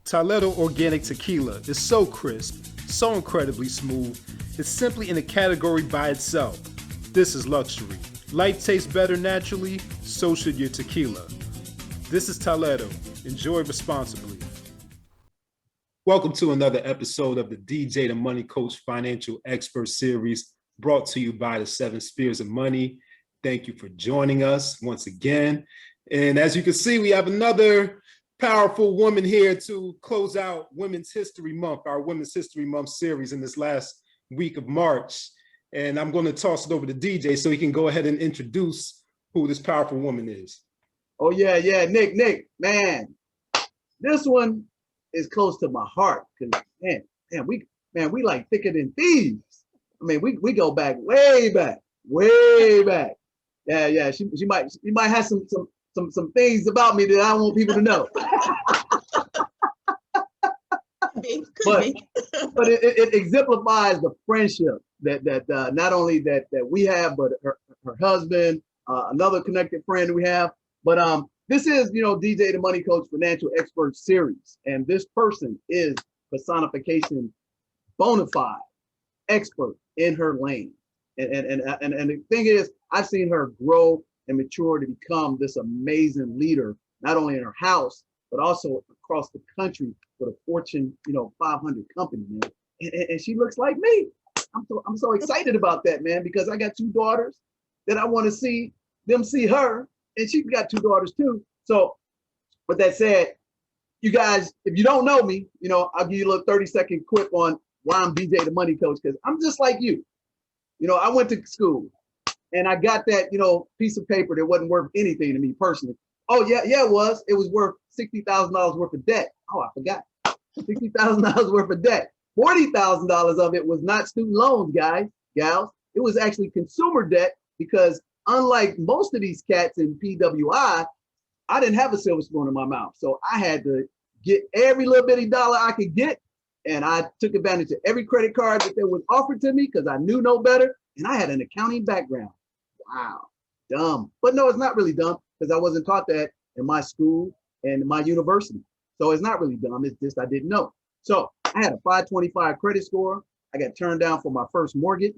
Toledo Organic Tequila is so crisp, so incredibly smooth, it's simply in a category by itself. This is luxury. Life tastes better naturally, so should your tequila. This is Toledo. Enjoy responsibly. Welcome to another episode of the DJ the Money Coach Financial Expert Series, brought to you by the Seven Spheres of Money. Thank you for joining us once again. And as you can see, we have another powerful woman here to close out Women's History Month, our Women's History Month series in this last week of March. And I'm going to toss it over to DJ so he can go ahead and introduce who this powerful woman is. Oh, yeah, Nick, man, this one is close to my heart because, man, we like thicker than thieves. I mean, we go back, way back. Yeah, she might have some things about me that I want people to know. but it exemplifies the friendship that not only that we have, but her husband, another connected friend we have. But this is, DJ the Money Coach Financial Expert Series, and this person is personification, bona fide expert in her lane. And the thing is, I've seen her grow and mature to become this amazing leader, not only in her house, but also across the country with a Fortune, 500 company, man. And she looks like me. I'm so excited about that, man, because I got two daughters that I want to see them see her, and she's got two daughters too. So with that said, you guys, if you don't know me, I'll give you a little 30-second clip on why I'm DJ the Money Coach, because I'm just like you. I went to school and I got that, piece of paper that wasn't worth anything to me personally. Oh, yeah, it was. It was worth $60,000 worth of debt. Oh, I forgot. $60,000 worth of debt. $40,000 of it was not student loans, guys, gals. It was actually consumer debt, because unlike most of these cats in PWI, I didn't have a silver spoon in my mouth. So I had to get every little bitty dollar I could get. And I took advantage of every credit card that was offered to me because I knew no better. And I had an accounting background. Wow, dumb. But no, it's not really dumb, because I wasn't taught that in my school and my university. So it's not really dumb. It's just I didn't know. So I had a 525 credit score. I got turned down for my first mortgage.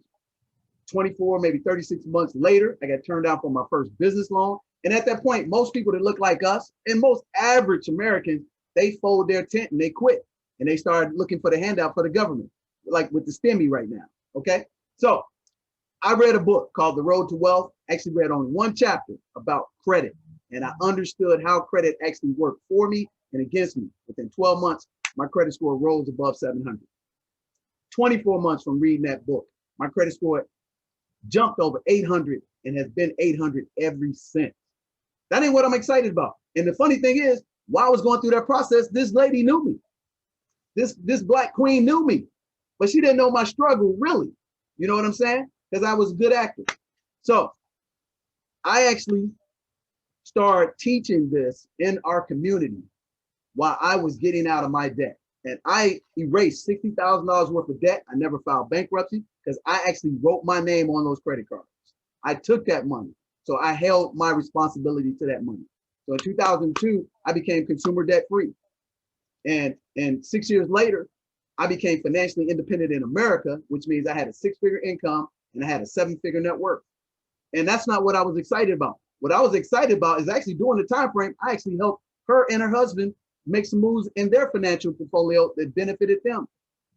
24, maybe 36 months later, I got turned down for my first business loan. And at that point, most people that look like us and most average Americans, they fold their tent and they quit. And they started looking for the handout for the government, like with the STEMI right now, okay? So I read a book called The Road to Wealth. Actually read only one chapter about credit. And I understood how credit actually worked for me and against me. Within 12 months, my credit score rose above 700. 24 months from reading that book, my credit score jumped over 800 and has been 800 ever since. That ain't what I'm excited about. And the funny thing is, while I was going through that process, this lady knew me. This black queen knew me, but she didn't know my struggle, really. You know what I'm saying? Because I was a good actor. So I actually started teaching this in our community while I was getting out of my debt. And I erased $60,000 worth of debt. I never filed bankruptcy because I actually wrote my name on those credit cards. I took that money. So I held my responsibility to that money. So in 2002, I became consumer debt free. And 6 years later, I became financially independent in America, which means I had a 6-figure income and I had a 7-figure net worth. And that's not what I was excited about. What I was excited about is actually during the time frame, I actually helped her and her husband make some moves in their financial portfolio that benefited them,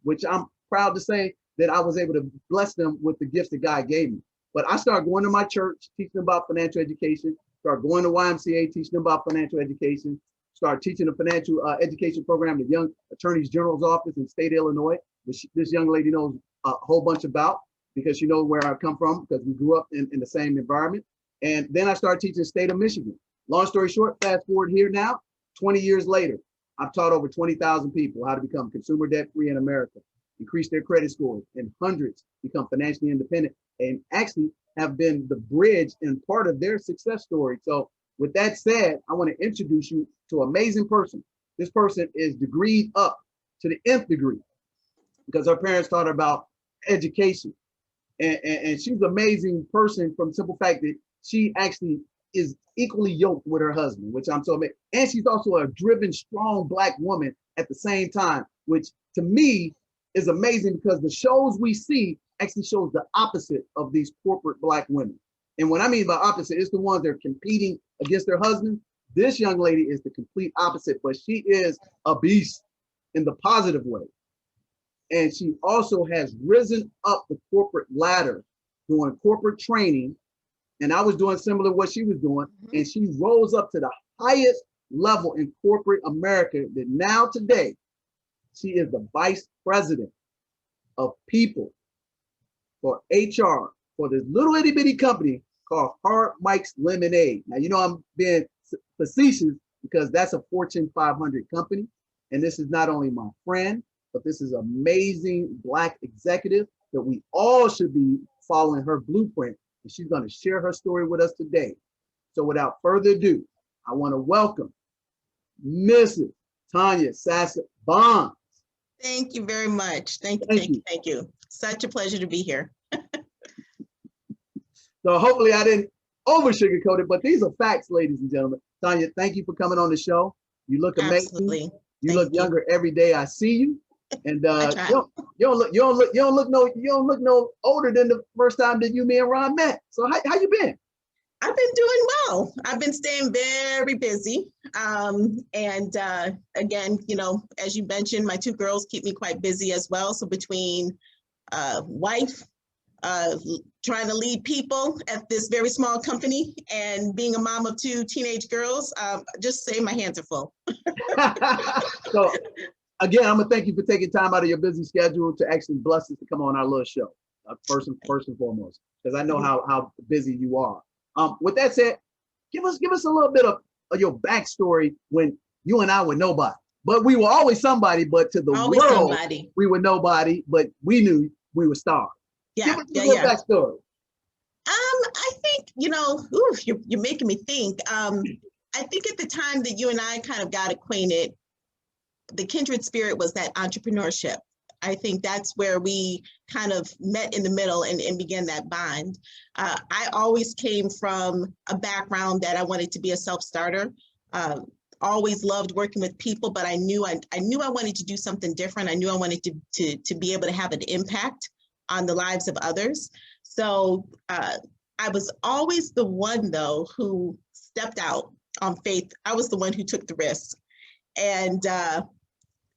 which I'm proud to say that I was able to bless them with the gifts that God gave me. But I started going to my church, teaching them about financial education, started going to YMCA, teaching them about financial education, started teaching a financial education program at Young Attorneys General's office in state Illinois, which this young lady knows a whole bunch about because she knows where I come from because we grew up in the same environment. And then I started teaching the state of Michigan. Long story short, fast forward here now, 20 years later, I've taught over 20,000 people how to become consumer debt free in America, increase their credit scores, and hundreds become financially independent and actually have been the bridge and part of their success story. So with that said, I want to introduce you to an amazing person. This person is degreed up to the nth degree because her parents taught her about education. And she's an amazing person from the simple fact that she actually is equally yoked with her husband, which I'm so amazed. And she's also a driven, strong Black woman at the same time, which to me is amazing because the shows we see actually shows the opposite of these corporate Black women. And what I mean by opposite, it's the ones that are competing against their husband. This young lady is the complete opposite, but she is a beast in the positive way. And she also has risen up the corporate ladder doing corporate training. And I was doing similar to what she was doing. And she rose up to the highest level in corporate America that now today, she is the vice president of people for HR for this little itty bitty company called Hard Mike's Lemonade. Now, you know, I'm being facetious because that's a Fortune 500 company. And this is not only my friend, but this is amazing Black executive that we all should be following her blueprint. And she's going to share her story with us today. So without further ado, I want to welcome Mrs. Tonja Sasser-Bonds. Thank you very much. Thank you. Such a pleasure to be here. So hopefully I didn't over sugarcoat it, but these are facts, ladies and gentlemen. Tonja, thank you for coming on the show. You look amazing. Absolutely. You look younger every day I see you. And you don't look no older than the first time that me and Ron met. So how you been? I've been doing well. I've been staying very busy. Again, you know, as you mentioned, my two girls keep me quite busy as well. So between wife, trying to lead people at this very small company and being a mom of two teenage girls, just say my hands are full. So again, I'm gonna thank you for taking time out of your busy schedule to actually bless us to come on our little show. First and foremost, because I know how busy you are. With that said, give us a little bit of your backstory when you and I were nobody, but we were always somebody. But to the world, we were nobody, but we knew we were stars. Yeah, give us a little backstory. I think, you know, you're making me think. I think at the time that you and I kind of got acquainted, the kindred spirit was that entrepreneurship. I think that's where we kind of met in the middle and began that bond. I always came from a background that I wanted to be a self-starter. Always loved working with people, but I knew I wanted to do something different. I knew I wanted to be able to have an impact on the lives of others. So I was always the one, though, who stepped out on faith. I was the one who took the risk. And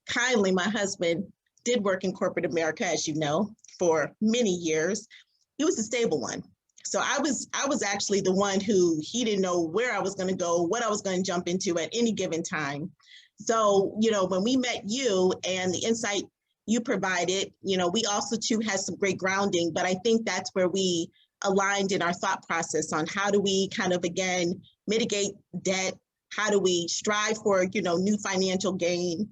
kindly, my husband did work in corporate America, as you know, for many years. He was a stable one. So I was actually the one who he didn't know where I was going to go, what I was going to jump into at any given time. So, you know, when we met you and the insight you provided, you know, we also too had some great grounding, but I think that's where we aligned in our thought process on how do we kind of, again, mitigate debt? How do we strive for, you know, new financial gain?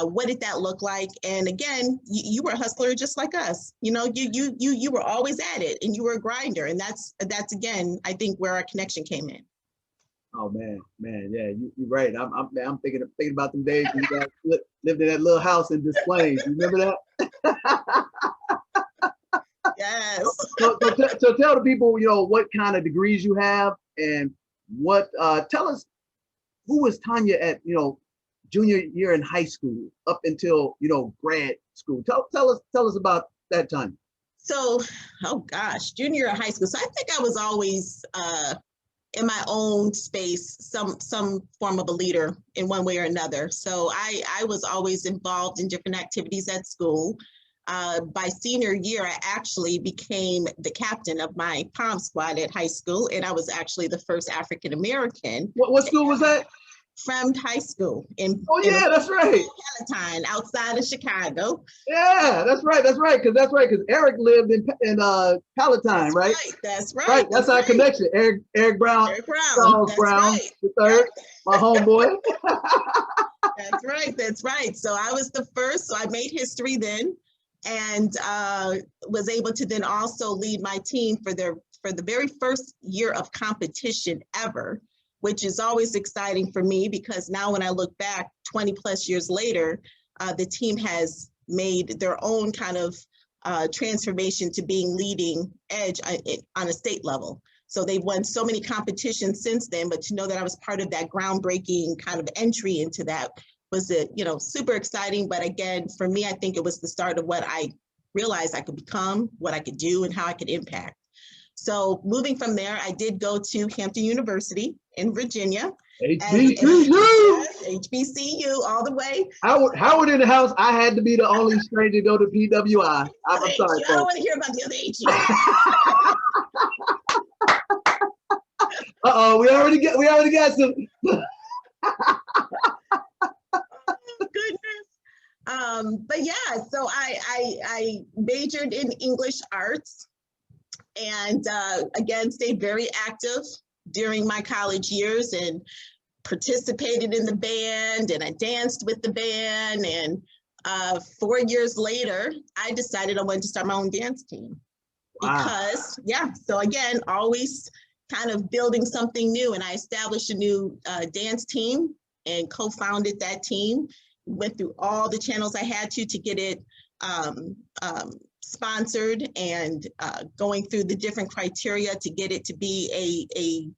What did that look like? And again, you were a hustler just like us. You know, you were always at it, and you were a grinder, and that's again, I think where our connection came in. Oh man, yeah, you're right. I'm thinking about them days when you guys lived in that little house in Des Plaines. You remember that? Yes. So tell the people, you know, what kind of degrees you have, and what. Tell us, who was Tonja at, you know, junior year in high school up until, you know, grad school. Tell us about that time. So, oh gosh, junior year of high school. So I think I was always in my own space, some form of a leader in one way or another. So I was always involved in different activities at school. By senior year, I actually became the captain of my prom squad at high school, and I was actually the first African American. What school was that? Fremd High School in that's right, Palatine, outside of Chicago. Yeah, that's right, because Eric lived in Palatine, right? That's right. That's our connection. Eric Brown, Charles Brown, right. the third, my homeboy. That's right. So I was the first, so I made history then, and was able to then also lead my team for the very first year of competition ever, which is always exciting for me because now when I look back 20 plus years later, the team has made their own kind of transformation to being leading edge on a state level. So they've won so many competitions since then, but to know that I was part of that groundbreaking kind of entry into that was, super exciting. But again, for me, I think it was the start of what I realized I could become, what I could do, and how I could impact. So moving from there, I did go to Hampton University in Virginia. HBCU! HBCU all the way. Howard in the house, I had to be the only stranger to go to PWI. I'm sorry, folks. I don't want to hear about the other HU. Uh-oh, we already got some. Goodness. But yeah, so I majored in English arts, and again, stayed very active during my college years and participated in the band, and I danced with the band. And 4 years later, I decided I wanted to start my own dance team. Wow. Because, so again, always kind of building something new. And I established a new dance team and co-founded that team. Went through all the channels I had to get it sponsored, and going through the different criteria to get it to be a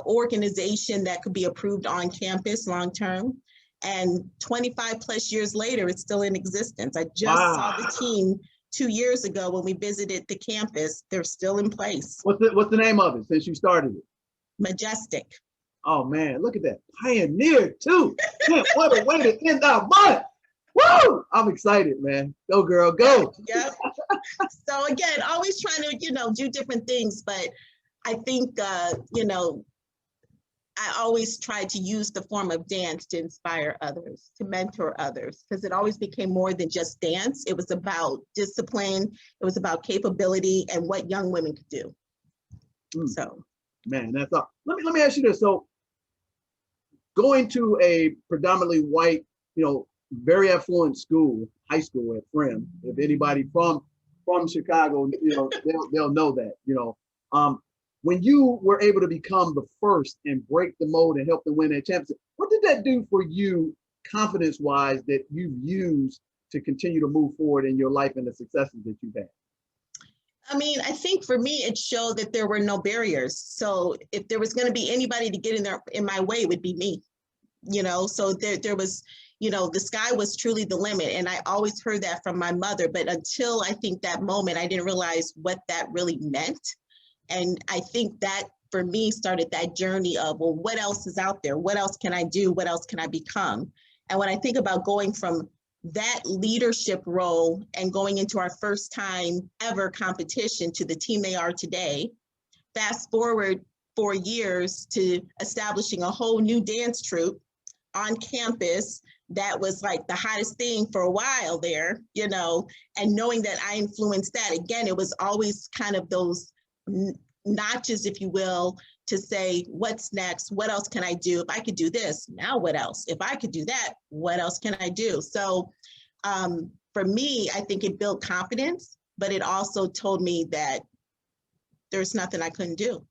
organization that could be approved on campus long term. And 25 plus years later, it's still in existence. I just saw the team 2 years ago when we visited the campus. They're still in place. What's the name of it since you started it? Majestic. Oh man, look at that. Pioneer too. Man, what a way to end our month. Woo! I'm excited, man. Go girl, go. Yep. So again, always trying to, do different things, but I think, I always tried to use the form of dance to inspire others, to mentor others, because it always became more than just dance. It was about discipline. It was about capability and what young women could do. So, man, that's all. Let me ask you this. So, going to a predominantly white, very affluent school, high school at Friend. If anybody from Chicago, they'll know that. When you were able to become the first and break the mold and help them win that championship, what did that do for you, confidence-wise, that you've used to continue to move forward in your life and the successes that you've had? I mean, I think for me, it showed that there were no barriers. So if there was going to be anybody to get in my way, it would be me. So there was, the sky was truly the limit. And I always heard that from my mother. But until I think that moment, I didn't realize what that really meant. And I think that for me started that journey of, well, what else is out there? What else can I do? What else can I become? And when I think about going from that leadership role and going into our first time ever competition to the team they are today, fast forward 4 years to establishing a whole new dance troupe on campus that was like the hottest thing for a while there, and knowing that I influenced that. Again, it was always kind of those notches, if you will, to say, what's next? What else can I do? If I could do this, now what else? If I could do that, what else can I do? So for me, I think it built confidence, but it also told me that there's nothing I couldn't do.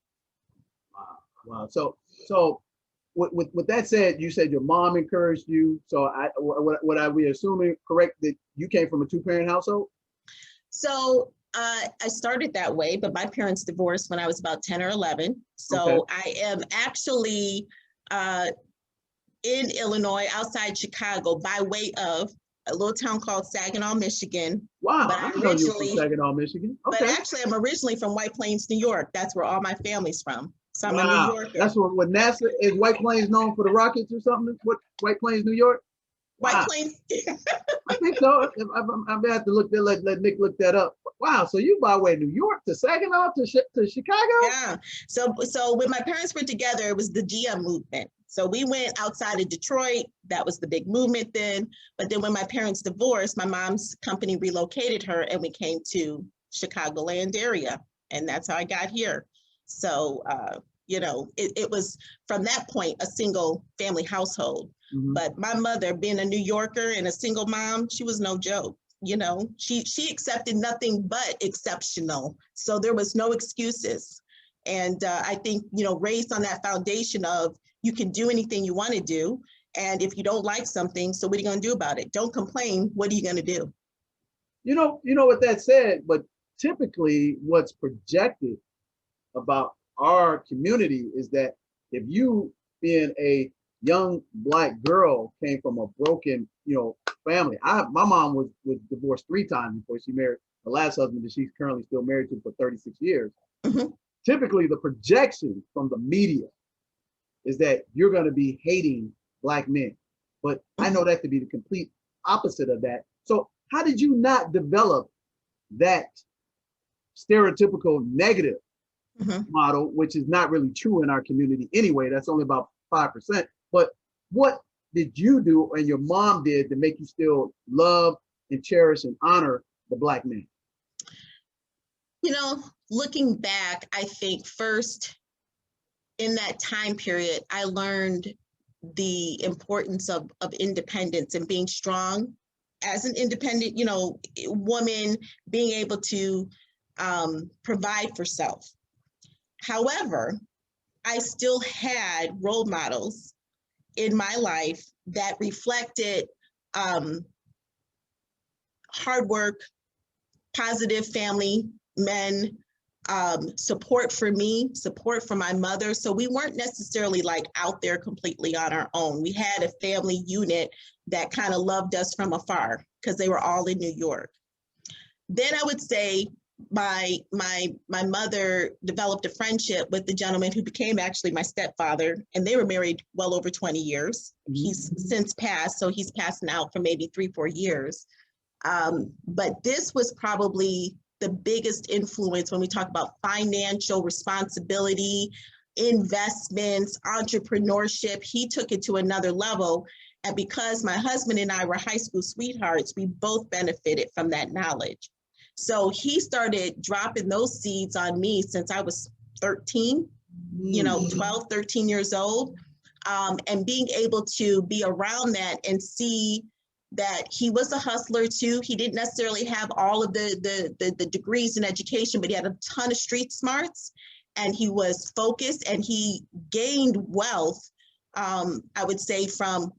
Wow. So with that said, you said your mom encouraged you. So what I we assuming correct that you came from a 2-parent household? So I started that way, but my parents divorced when I was about 10 or 11. So okay. I am actually in Illinois, outside Chicago, by way of a little town called Saginaw, Michigan. Wow, I didn't know you were from Saginaw, Michigan. Okay. But actually, I'm originally from White Plains, New York. That's where all my family's from. So I'm a New Yorker. That's what NASA is. White Plains known for the rockets or something? What, White Plains, New York? White Plains. I think so. I'm gonna have to look there. Let Nick look that up. Wow. So you by way of New York to Saginaw to Chicago? Yeah. So when my parents were together, it was the GM movement. So we went outside of Detroit. That was the big movement then. But then when my parents divorced, my mom's company relocated her, and we came to Chicagoland area, and that's how I got here. So it was from that point a single family household. Mm-hmm. But my mother, being a New Yorker and a single mom, she was no joke. She accepted nothing but exceptional. So there was no excuses. And I think, raised on that foundation of you can do anything you want to do. And if you don't like something, so what are you going to do about it? Don't complain. What are you going to do? You know what that said, but typically what's projected about our community is that if you being a young Black girl came from a broken, family. My mom was divorced 3 times before she married the last husband that she's currently still married to for 36 years. Mm-hmm. Typically, the projection from the media is that you're going to be hating Black men. But I know that to be the complete opposite of that. So how did you not develop that stereotypical negative model, which is not really true in our community anyway? That's only about 5%. But what did you do and your mom did to make you still love and cherish and honor the Black man? Looking back, I think first in that time period, I learned the importance of independence and being strong as an independent, woman, being able to provide for self. However, I still had role models in my life that reflected hard work, positive family men, support for me, support for my mother. So we weren't necessarily like out there completely on our own. We had a family unit that kind of loved us from afar because they were all in New York. Then I would say my mother developed a friendship with the gentleman who became actually my stepfather, and they were married well over 20 years. He's since passed, so he's passing out for maybe 3-4 years. But this was probably the biggest influence when we talk about financial responsibility, investments, entrepreneurship. He took it to another level. And because my husband and I were high school sweethearts, we both benefited from that knowledge. So he started dropping those seeds on me since I was 13, 12, 13 years old. And being able to be around that and see that he was a hustler too. He didn't necessarily have all of the degrees in education, but he had a ton of street smarts, and he was focused, and he gained wealth, I would say, from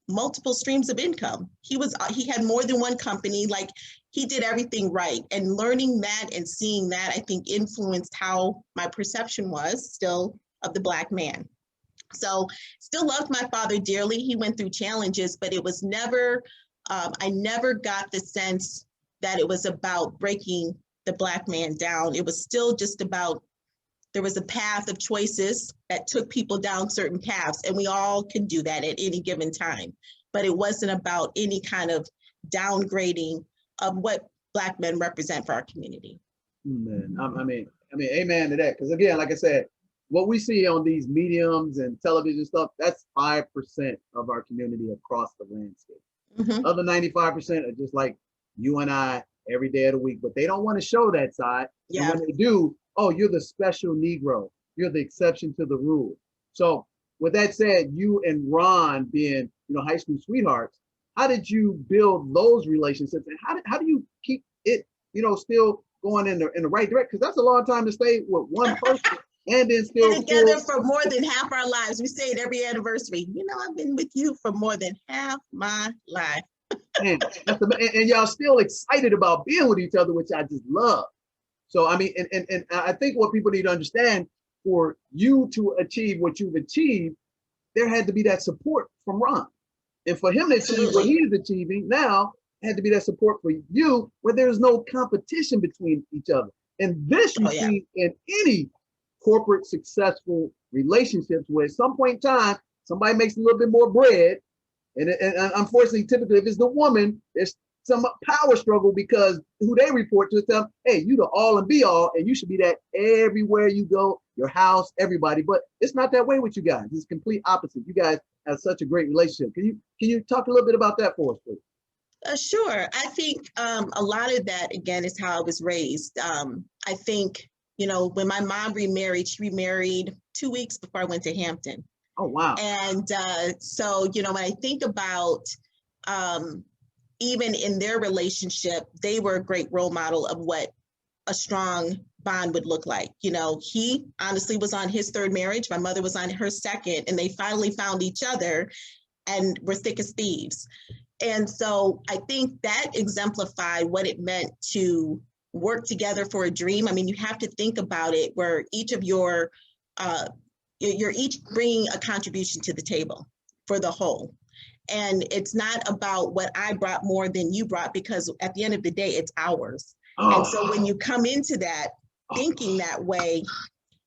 multiple streams of income. He had more than one company. Like, he did everything right. And learning that and seeing that, I think, influenced how my perception was still of the Black man. So still loved my father dearly. He went through challenges, but it was never, I never got the sense that it was about breaking the Black man down. It was still just about, there was a path of choices that took people down certain paths, and we all can do that at any given time. But it wasn't about any kind of downgrading of what Black men represent for our community. Man, I mean, amen to that. Because again, like I said, what we see on these mediums and television stuff, that's 5% of our community across the landscape. Other 95% are just like you and I every day of the week, but they don't want to show that side. Yeah. And when they do, oh, you're the special Negro. You're the exception to the rule. So with that said, you and Ron being, high school sweethearts, how did you build those relationships? And how do you keep it, still going in the right direction? Because that's a long time to stay with one person. And then still together for more than half our lives. We say it every anniversary. I've been with you for more than half my life. and y'all still excited about being with each other, which I just love. So I mean, and I think what people need to understand, for you to achieve what you've achieved, there had to be that support from Ron. And for him to achieve what he's achieving now, had to be that support for you, where there's no competition between each other. And this you see in any corporate successful relationships, where at some point in time, somebody makes a little bit more bread. And unfortunately, typically, if it's the woman, there's some power struggle, because who they report to tell them, hey, you the all and be all, and you should be that everywhere you go, your house, everybody. But it's not that way with you guys. It's complete opposite. You guys have such a great relationship. Can you talk a little bit about that for us, please? Sure. I think a lot of that, again, is how I was raised. I think, when my mom remarried, she remarried 2 weeks before I went to Hampton. Oh, wow. And so, when I think about even in their relationship, they were a great role model of what a strong bond would look like. He honestly was on his 3rd marriage. My mother was on her 2nd, and they finally found each other and were thick as thieves. And so I think that exemplified what it meant to work together for a dream. I mean, you have to think about it where each of you're each bringing a contribution to the table for the whole. And it's not about what I brought more than you brought, because at the end of the day, it's ours. And so when you come into that thinking that way,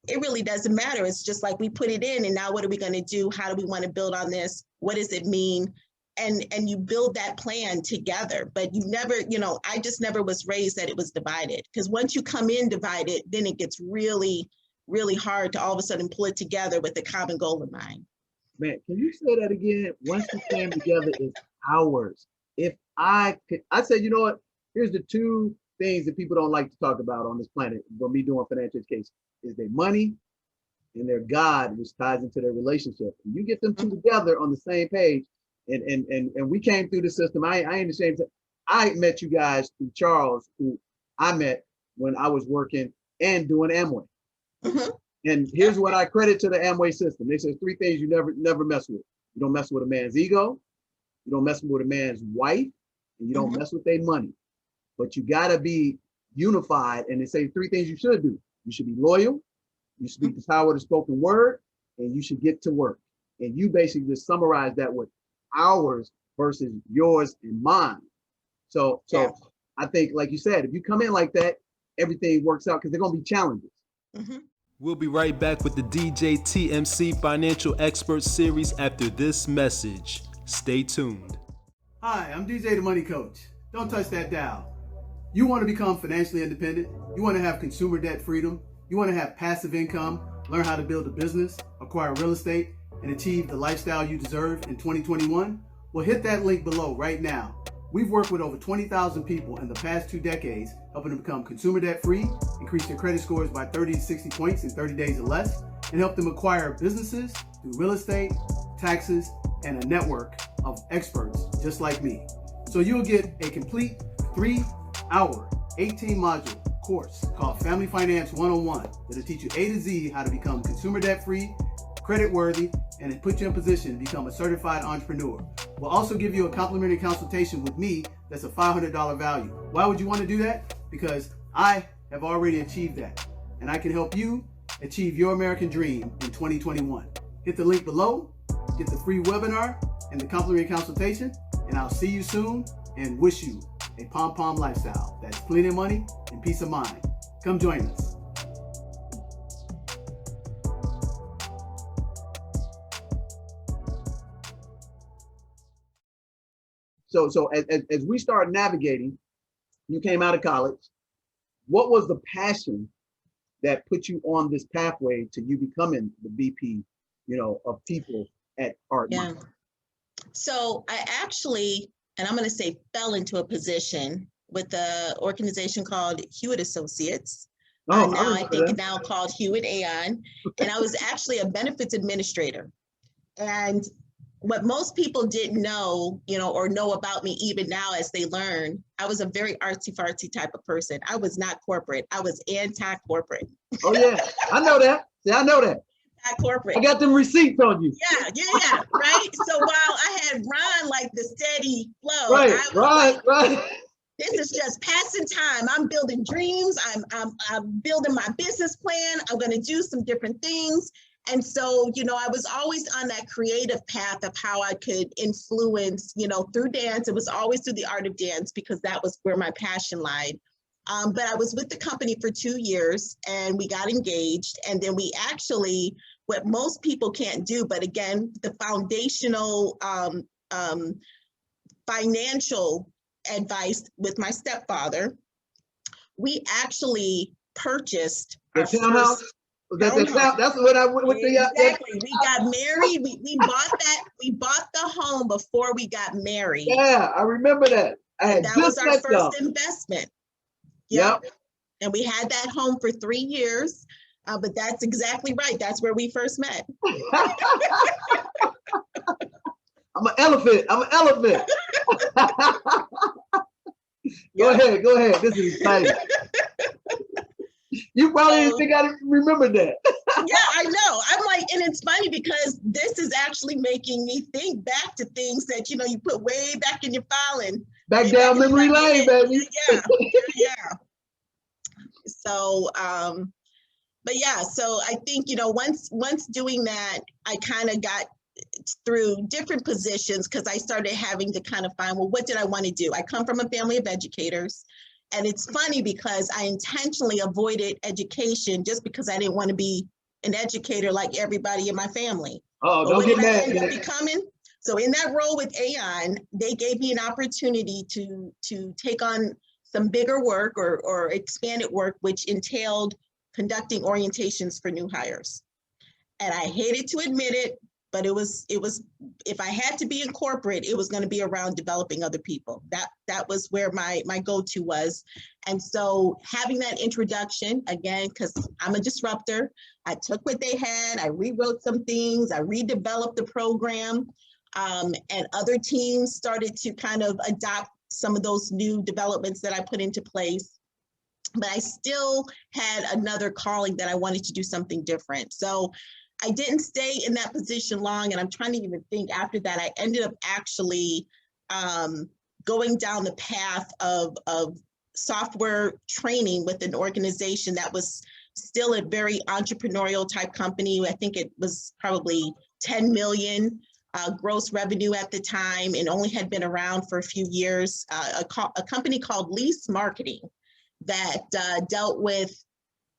it really doesn't matter. It's just like we put it in, and now what are we going to do? How do we want to build on this? What does it mean? And you build that plan together. But you never, I just never was raised that it was divided, because once you come in divided, then it gets really, really hard to all of a sudden pull it together with a common goal in mind. Man, can you say that again? Once you came together, it's ours. If I said, you know what? Here's the two things that people don't like to talk about on this planet for me doing financial education is their money and their God, which ties into their relationship. And you get them two together on the same page, and we came through the system. I ain't ashamed to. I met you guys through Charles, who I met when I was working and doing Amway. And here's what I credit to the Amway system. They say 3 things you never mess with. You don't mess with a man's ego, you don't mess with a man's wife, and you don't mess with their money. But you gotta be unified. And they say 3 things you should do. You should be loyal, you speak the power of the spoken word, and you should get to work. And you basically just summarize that with ours versus yours and mine. So I think, like you said, if you come in like that, everything works out, because they're gonna be challenges. We'll be right back with the DJTMC Financial Expert Series after this message. Stay tuned. Hi, I'm DJ the Money Coach. Don't touch that dial. You want to become financially independent? You want to have consumer debt freedom? You want to have passive income, learn how to build a business, acquire real estate, and achieve the lifestyle you deserve in 2021? Well, hit that link below right now. We've worked with over 20,000 people in the past 2 decades, helping them become consumer debt free, increase their credit scores by 30 to 60 points in 30 days or less, and help them acquire businesses through real estate, taxes, and a network of experts just like me. So you'll get a complete 3-hour, 18-module course called Family Finance 101 that'll teach you A to Z how to become consumer debt free, credit worthy, and it put you in position to become a certified entrepreneur. We'll also give you a complimentary consultation with me that's a $500 value. Why would you want to do that? Because I have already achieved that, and I can help you achieve your American dream in 2021. Hit the link below, get the free webinar and the complimentary consultation, and I'll see you soon and wish you a pom-pom lifestyle that's plenty of money and peace of mind. Come join us. So as we start navigating, you came out of college. What was the passion that put you on this pathway to you becoming the VP, of people at Art? Yeah. So I actually, and I'm going to say, fell into a position with the organization called Hewitt Associates. I think now called Hewitt Aon. And I was actually a benefits administrator. And what most people didn't know, or know about me even now as they learn, I was a very artsy-fartsy type of person. I was not corporate. I was anti-corporate. Oh, yeah. I know that. I know that. Corporate. I got them receipts on you. Yeah, right? So while I had Ron like the steady flow, right. This is just passing time. I'm building dreams. I'm building my business plan. I'm going to do some different things. And so, I was always on that creative path of how I could influence, through dance. It was always through the art of dance, because that was where my passion lied. But I was with the company for 2 years, and we got engaged. And then we actually, what most people can't do, but again, the foundational financial advice with my stepfather, we actually purchased our townhouse. That's what I went with. Exactly. We got married. We bought the home before we got married. Yeah, I remember that. That was our first investment. Yep. And we had that home for 3 years. But that's exactly right. That's where we first met. I'm an elephant. Go ahead. This is exciting. You probably didn't think I remember that. Yeah, I know. I'm like, and it's funny because this is actually making me think back to things that, you put way back in your filing. Back down memory lane, baby. Yeah. So, but yeah, so I think, you know, once doing that, I kind of got through different positions because I started having to kind of find, well, what did I want to do? I come from a family of educators. And it's funny because I intentionally avoided education just because I didn't want to be an educator like everybody in my family. Oh, but don't get mad. End up becoming, so in that role with Avon, they gave me an opportunity to take on some bigger work or expanded work, which entailed conducting orientations for new hires. And I hated to admit it, but it was if I had to be in corporate, it was going to be around developing other people. That was where my go-to was. And so having that introduction, again, because I'm a disruptor, I took what they had, I rewrote some things, I redeveloped the program, and other teams started to kind of adopt some of those new developments that I put into place. But I still had another calling that I wanted to do something different. So I didn't stay in that position long, and I'm trying to even think after that, I ended up actually going down the path of software training with an organization that was still a very entrepreneurial type company. I think it was probably 10 million gross revenue at the time and only had been around for a few years, a company called Lease Marketing that dealt with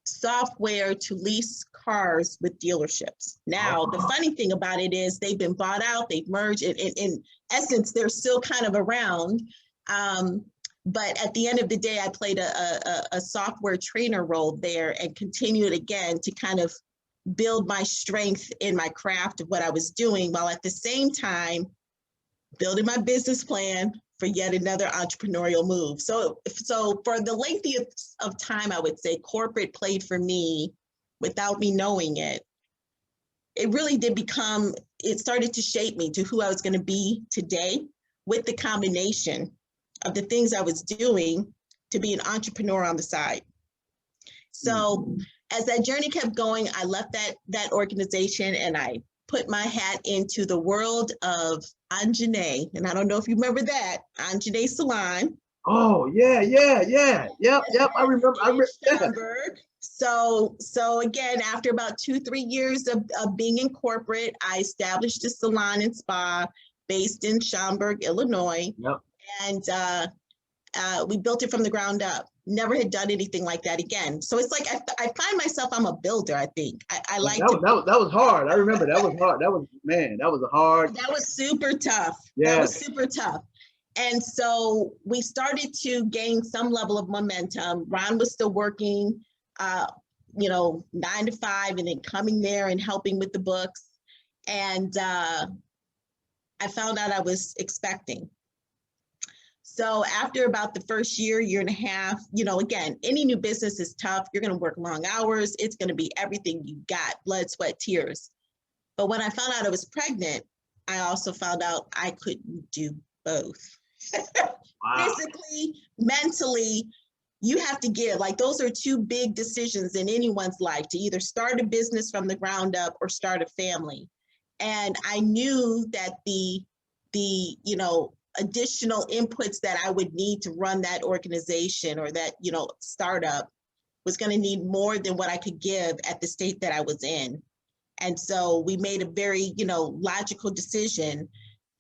software to lease cars with dealerships. Now, the funny thing about it is they've been bought out, they've merged. In essence, they're still kind of around. But at the end of the day, I played a software trainer role there and continued again to kind of build my strength in my craft of what I was doing, while at the same time building my business plan for yet another entrepreneurial move. So for the lengthiest of time, I would say corporate played for me without me knowing it. It really did become, it started to shape me to who I was going to be today with the combination of the things I was doing to be an entrepreneur on the side. So as that journey kept going, I left that organization and I put my hat into the world of Anjane. And I don't know if you remember that, Anjane Salon. Oh, yeah. Yep. I remember. Schaumburg. So again, after about 2-3 years of being in corporate, I established a salon and spa based in Schaumburg, Illinois. Yep. And we built it from the ground up. Never had done anything like that again. So it's like I find myself, I'm a builder, I think. I like that was hard. I remember that was hard. That was super tough. Yeah. That was super tough. And so we started to gain some level of momentum. Ron was still working, 9 to 5, and then coming there and helping with the books. And I found out I was expecting. So after about the first year and a half, again, any new business is tough. You're going to work long hours. It's going to be everything you got, blood, sweat, tears. But when I found out I was pregnant, I also found out I couldn't do both. Wow. Physically, mentally, you have to give. Like, those are two big decisions in anyone's life, to either start a business from the ground up or start a family. And I knew that the additional inputs that I would need to run that organization or that, startup was going to need more than what I could give at the state that I was in. And so we made a very, logical decision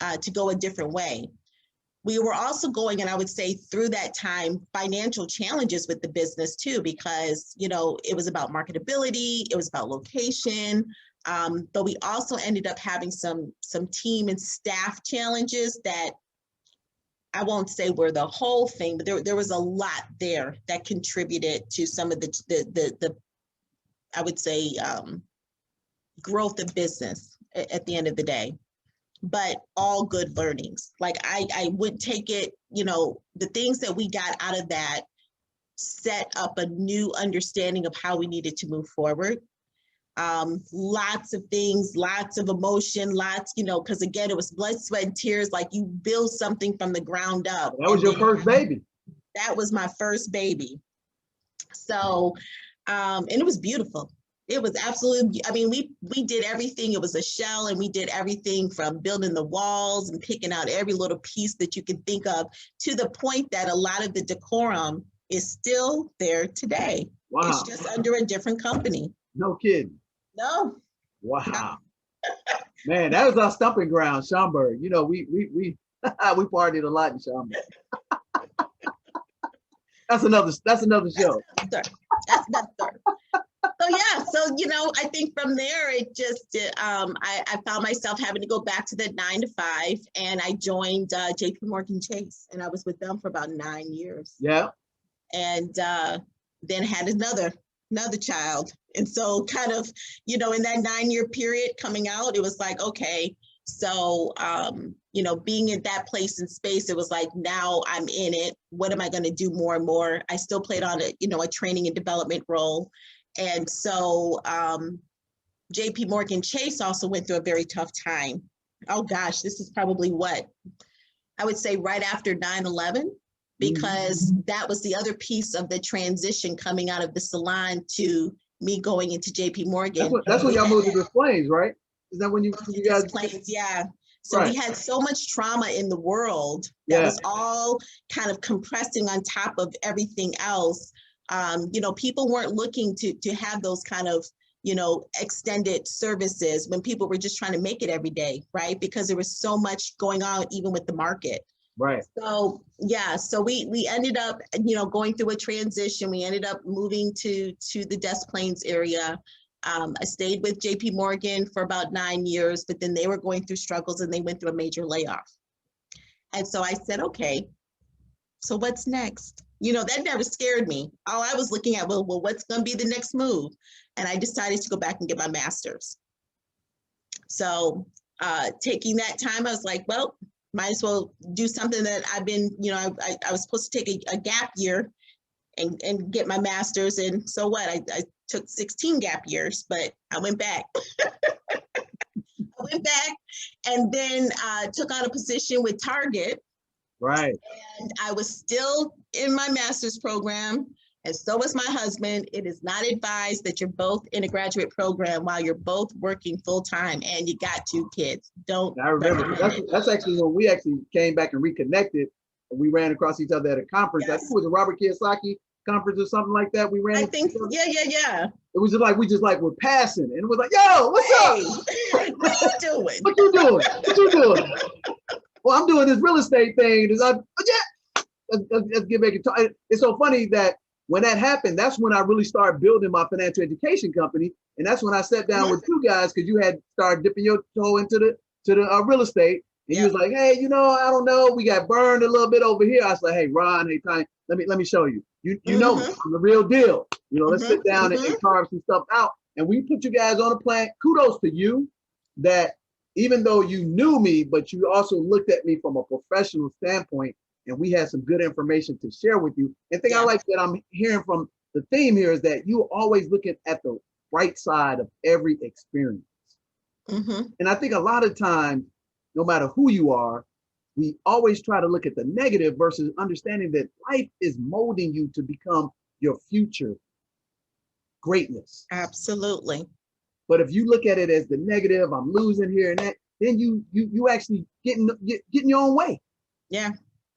to go a different way. We were also going, and I would say through that time, financial challenges with the business too, because, it was about marketability, it was about location, but we also ended up having some team and staff challenges that I won't say were the whole thing, but there was a lot there that contributed to some of the I would say, growth of business at the end of the day. But all good learnings. Like I would take it, the things that we got out of that set up a new understanding of how we needed to move forward. Lots of things, lots of emotion, because again, it was blood, sweat, and tears. Like, you build something from the ground up. That was your first baby. That was my first baby. So, and it was beautiful. It was absolutely, we did everything. It was a shell, and we did everything from building the walls and picking out every little piece that you could think of, to the point that a lot of the decorum is still there today. Wow. It's just under a different company. No kidding. No. Wow. Man, that was our stomping ground, Schaumburg. You know, we we partied a lot in Schaumburg. That's another show. That's another story. So yeah, so you know, I think from there it just I found myself having to go back to the 9 to 5, and I joined JP Morgan Chase, and I was with them for about 9 years. Yeah. And then had another child, and so kind of, you know, in that 9-year period coming out, it was like, okay, so you know, being in that place and space, it was like, now I'm in it. What am I going to do more and more? I still played on a, you know, a training and development role. And so JP Morgan Chase also went through a very tough time. Oh gosh, this is probably what I would say right after 9/11, because that was the other piece of the transition coming out of the salon to me going into JP Morgan. That's when y'all moved to Des Plaines, right? Is that when you guys? Des Plaines, yeah. So Right. we had so much trauma in the world that was all kind of compressing on top of everything else. You know, people weren't looking to have those kind of, you know, extended services when people were just trying to make it every day, right? Because there was so much going on even with the market. Right. So yeah, so we ended up, you know, going through a transition. We ended up moving to the Des Plaines area. I stayed with JP Morgan for about 9 years, but then they were going through struggles and they went through a major layoff. And so I said, okay, so what's next? You know, that never scared me. All I was looking at, well, what's going to be the next move? And I decided to go back and get my master's. So taking that time, I was like, well, might as well do something that I've been, you know, I was supposed to take a gap year and get my master's. And so what? I took 16 gap years, but I went back. I went back and then took on a position with Target. Right. And I was still in my master's program, and so was my husband. It is not advised that you're both in a graduate program while you're both working full time and you got 2 kids. Don't. I remember that's actually when we actually came back and reconnected. And we ran across each other at a conference. Yes. I think it was a Robert Kiyosaki conference or something like that. We ran. I think, yeah. It was just like we were passing, and it was like, "Yo, what's up? What you doing? What you doing? What you doing?" Well, I'm doing this real estate thing. Let's get back into it. It's so funny that when that happened, that's when I really started building my financial education company, and that's when I sat down with you guys, because you had started dipping your toe into the real estate, and you was like, "Hey, you know, I don't know, we got burned a little bit over here." I was like, "Hey, Ron, hey, Tanya, let me show you. You know, I'm the real deal. You know, let's sit down and carve some stuff out." And we put you guys on a plan. Kudos to you that even though you knew me, but you also looked at me from a professional standpoint, and we had some good information to share with you. And the thing I like that I'm hearing from the theme here is that you always looking at the right side of every experience. And I think a lot of times, no matter who you are, we always try to look at the negative versus understanding that life is molding you to become your future greatness. Absolutely. But if you look at it as the negative, I'm losing here and that, then you actually getting your own way. Yeah.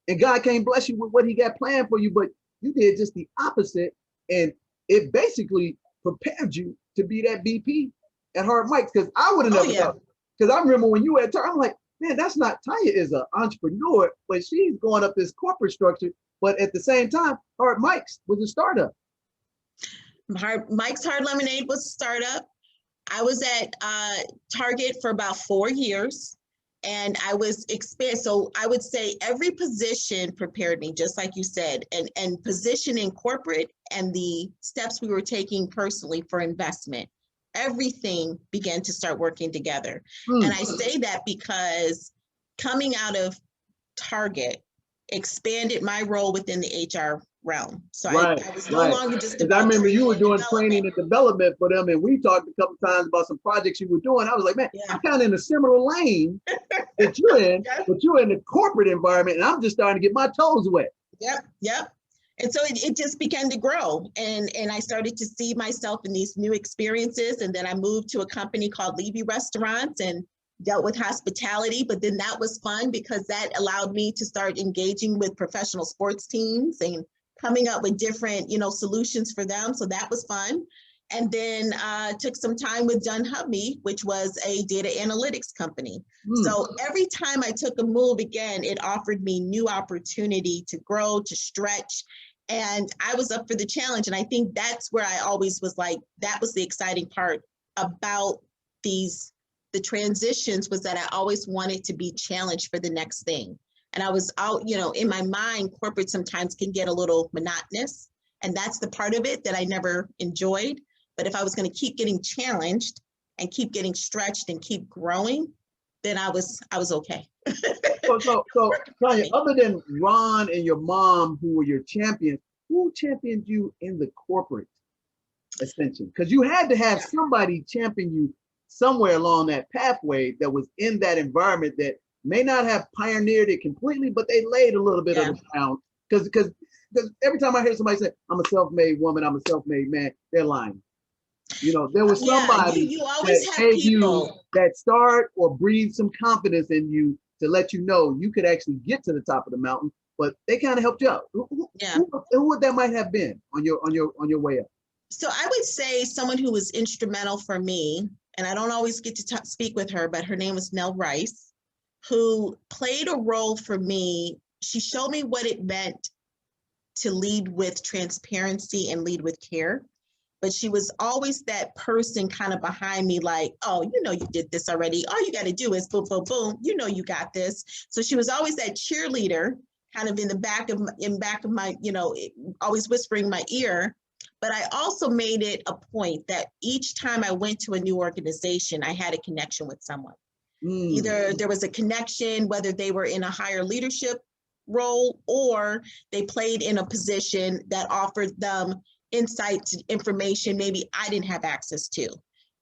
And God can't bless you with what he got planned for you, but you did just the opposite. And it basically prepared you to be that VP at Hard Mike's, because I would have never thought. Because I remember when you were at Target, I'm like, man, that's not, Tanya is an entrepreneur, but she's going up this corporate structure. But at the same time, Hard Mike's was a startup. Mike's Hard Lemonade was a startup. I was at Target for about 4 years, and I was so I would say every position prepared me, just like you said, and position in corporate and the steps we were taking personally for investment, everything began to start working together. And I say that because coming out of Target expanded my role within the HR realm. So I was no longer just about. I remember you were doing training and development for them, and we talked a couple times about some projects you were doing. I was like, man, I'm kind of in a similar lane that you're in, but you're in the corporate environment, and I'm just starting to get my toes wet. Yep. And so it just began to grow, and I started to see myself in these new experiences. And then I moved to a company called Levy Restaurants and dealt with hospitality. But then that was fun because that allowed me to start engaging with professional sports teams and coming up with different, solutions for them. So that was fun. And then took some time with dunnhumby, which was a data analytics company. So every time I took a move, again, it offered me new opportunity to grow, to stretch. And I was up for the challenge. And I think that's where I always was like, that was the exciting part about the transitions, was that I always wanted to be challenged for the next thing. And I was out, in my mind, corporate sometimes can get a little monotonous. And that's the part of it that I never enjoyed. But if I was going to keep getting challenged and keep getting stretched and keep growing, then I was okay. So Tonja, other than Ron and your mom, who were your champions, who championed you in the corporate ascension? Because you had to have somebody champion you somewhere along that pathway that was in that environment that may not have pioneered it completely, but they laid a little bit of the ground. Because every time I hear somebody say, I'm a self-made woman, I'm a self-made man, they're lying. There was somebody you always that have gave people you that start or breathed some confidence in you to let you know you could actually get to the top of the mountain, but they kind of helped you out. Who would that might have been on your way up? So I would say someone who was instrumental for me, and I don't always get to speak with her, but her name was Nell Rice, who played a role for me. She showed me what it meant to lead with transparency and lead with care. But she was always that person kind of behind me, like, oh, you did this already. All you got to do is boom, boom, boom. You got this. So she was always that cheerleader, kind of in back of my, always whispering in my ear. But I also made it a point that each time I went to a new organization, I had a connection with someone. Either there was a connection, whether they were in a higher leadership role or they played in a position that offered them insights, information maybe I didn't have access to.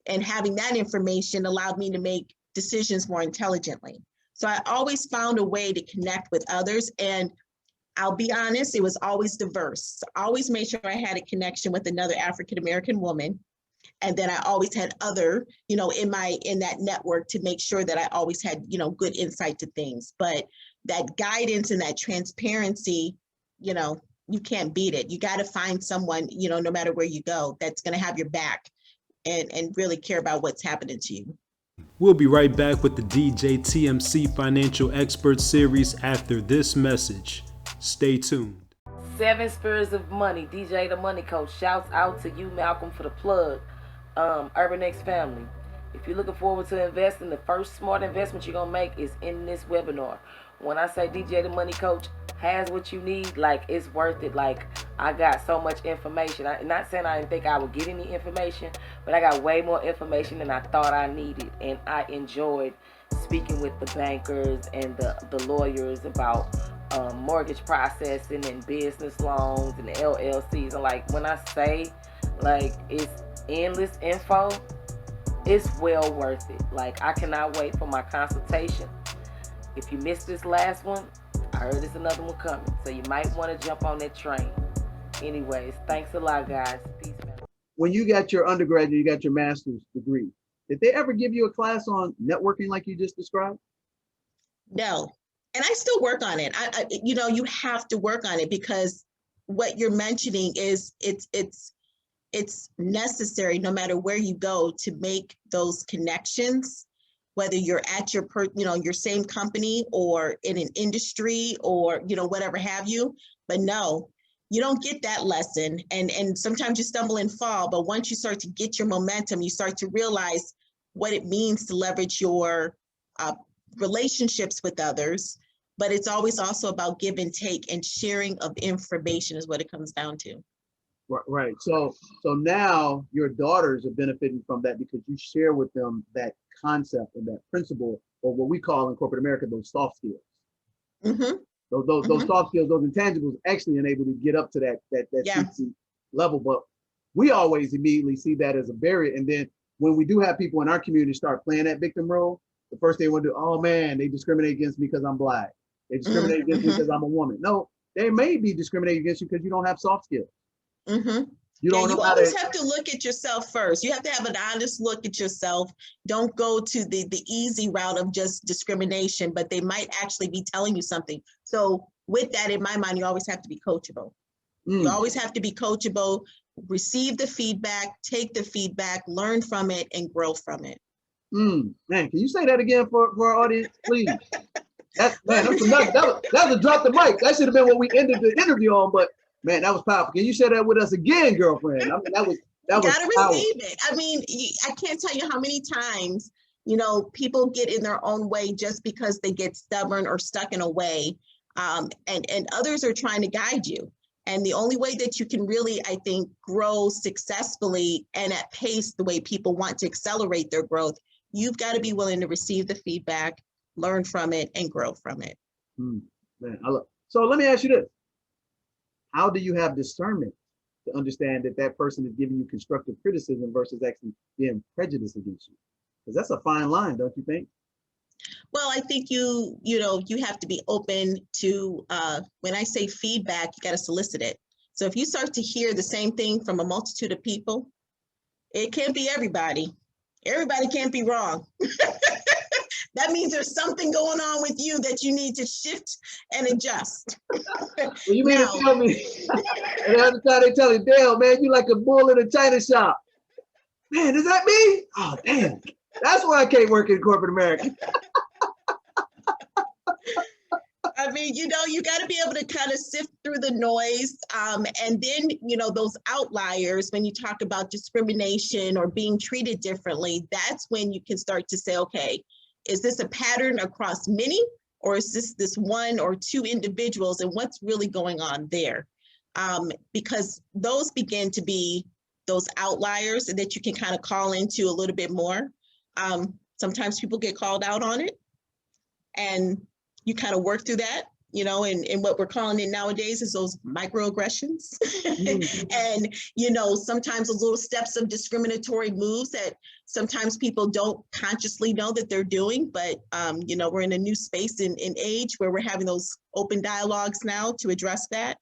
And having that information allowed me to make decisions more intelligently. So I always found a way to connect with others. And I'll be honest, it was always diverse. I always made sure I had a connection with another African-American woman. And then I always had other, in that network to make sure that I always had, good insight to things. But that guidance and that transparency, you can't beat it. You got to find someone, no matter where you go, that's going to have your back and really care about what's happening to you. We'll be right back with the DJTMC Financial Expert Series after this message. Stay tuned. 7 Spheres of Money, DJ the Money Coach. Shouts out to you, Malcolm, for the plug. Urban X family. If you're looking forward to investing, the first smart investment you're going to make is in this webinar. When I say DJ the Money Coach has what you need, like, it's worth it. Like, I got so much information. I'm not saying I didn't think I would get any information, but I got way more information than I thought I needed. And I enjoyed speaking with the bankers and the lawyers about mortgage processing and business loans and LLCs. And like, when I say, like, it's endless info, it's well worth it. Like, I cannot wait for my consultation. If you missed this last one, I heard there's another one coming. So you might want to jump on that train. Anyways, thanks a lot, guys. Peace, man. When you got your undergraduate, you got your master's degree, did they ever give you a class on networking like you just described? No. And I still work on it. You have to work on it, because what you're mentioning is it's necessary no matter where you go to make those connections, whether you're at your same company or in an industry or, whatever have you. But no, you don't get that lesson. And sometimes you stumble and fall, but once you start to get your momentum, you start to realize what it means to leverage your relationships with others. But it's always also about give and take, and sharing of information is what it comes down to. Right. So now your daughters are benefiting from that because you share with them that concept and that principle, or what we call in corporate America, those soft skills. Mm-hmm. Those soft skills, those intangibles actually enable to get up to that C-suite level. But we always immediately see that as a barrier. And then when we do have people in our community start playing that victim role, the first thing they want to do, oh man, they discriminate against me because I'm Black. They discriminate against me because I'm a woman. No, they may be discriminating against you because you don't have soft skills. Mm-hmm. You always have to look at yourself first. You have to have an honest look at yourself. Don't go to the easy route of just discrimination, but they might actually be telling you something. So with that in my mind, you always have to be coachable. You always have to be coachable, receive the feedback, take the feedback, learn from it, and grow from it. Man, can you say that again for our audience, please? That was a drop the mic. That should have been what we ended the interview on, but man, that was powerful. Can you share that with us again, girlfriend? I mean, that was gotta powerful. receive it. I mean, I can't tell you how many times, people get in their own way just because they get stubborn or stuck in a way, and others are trying to guide you. And the only way that you can really, I think, grow successfully and at pace the way people want to accelerate their growth, you've got to be willing to receive the feedback, learn from it, and grow from it. Man, so let me ask you this. How do you have discernment to understand that that person is giving you constructive criticism versus actually being prejudiced against you? Because that's a fine line, don't you think? Well, I think you have to be open to, when I say feedback, you got to solicit it. So if you start to hear the same thing from a multitude of people, it can't be everybody. Everybody can't be wrong. That means there's something going on with you that you need to shift and adjust. Well, you mean to tell me, and the other time they tell you, damn, man, you like a bull in a china shop. Man, is that me? Oh, damn. That's why I can't work in corporate America. I mean, you got to be able to kind of sift through the noise. And then, those outliers, when you talk about discrimination or being treated differently, that's when you can start to say, okay, is this a pattern across many, or is this one or two individuals, and what's really going on there? Because those begin to be those outliers that you can kind of call into a little bit more. Sometimes people get called out on it, and you kind of work through that, and what we're calling it nowadays is those microaggressions. And, sometimes those little steps of discriminatory moves that sometimes people don't consciously know that they're doing, but, we're in a new space in age where we're having those open dialogues now to address that.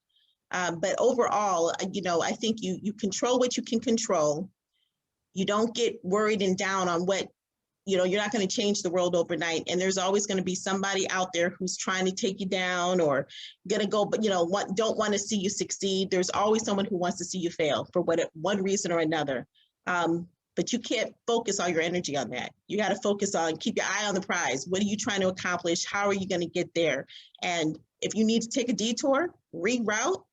But overall, I think you control what you can control. You don't get worried and down on what, you're not going to change the world overnight. And there's always going to be somebody out there who's trying to take you down or going to go, but don't want to see you succeed. There's always someone who wants to see you fail for one reason or another. But you can't focus all your energy on that. You got to focus on, keep your eye on the prize. What are you trying to accomplish? How are you going to get there? And if you need to take a detour, reroute,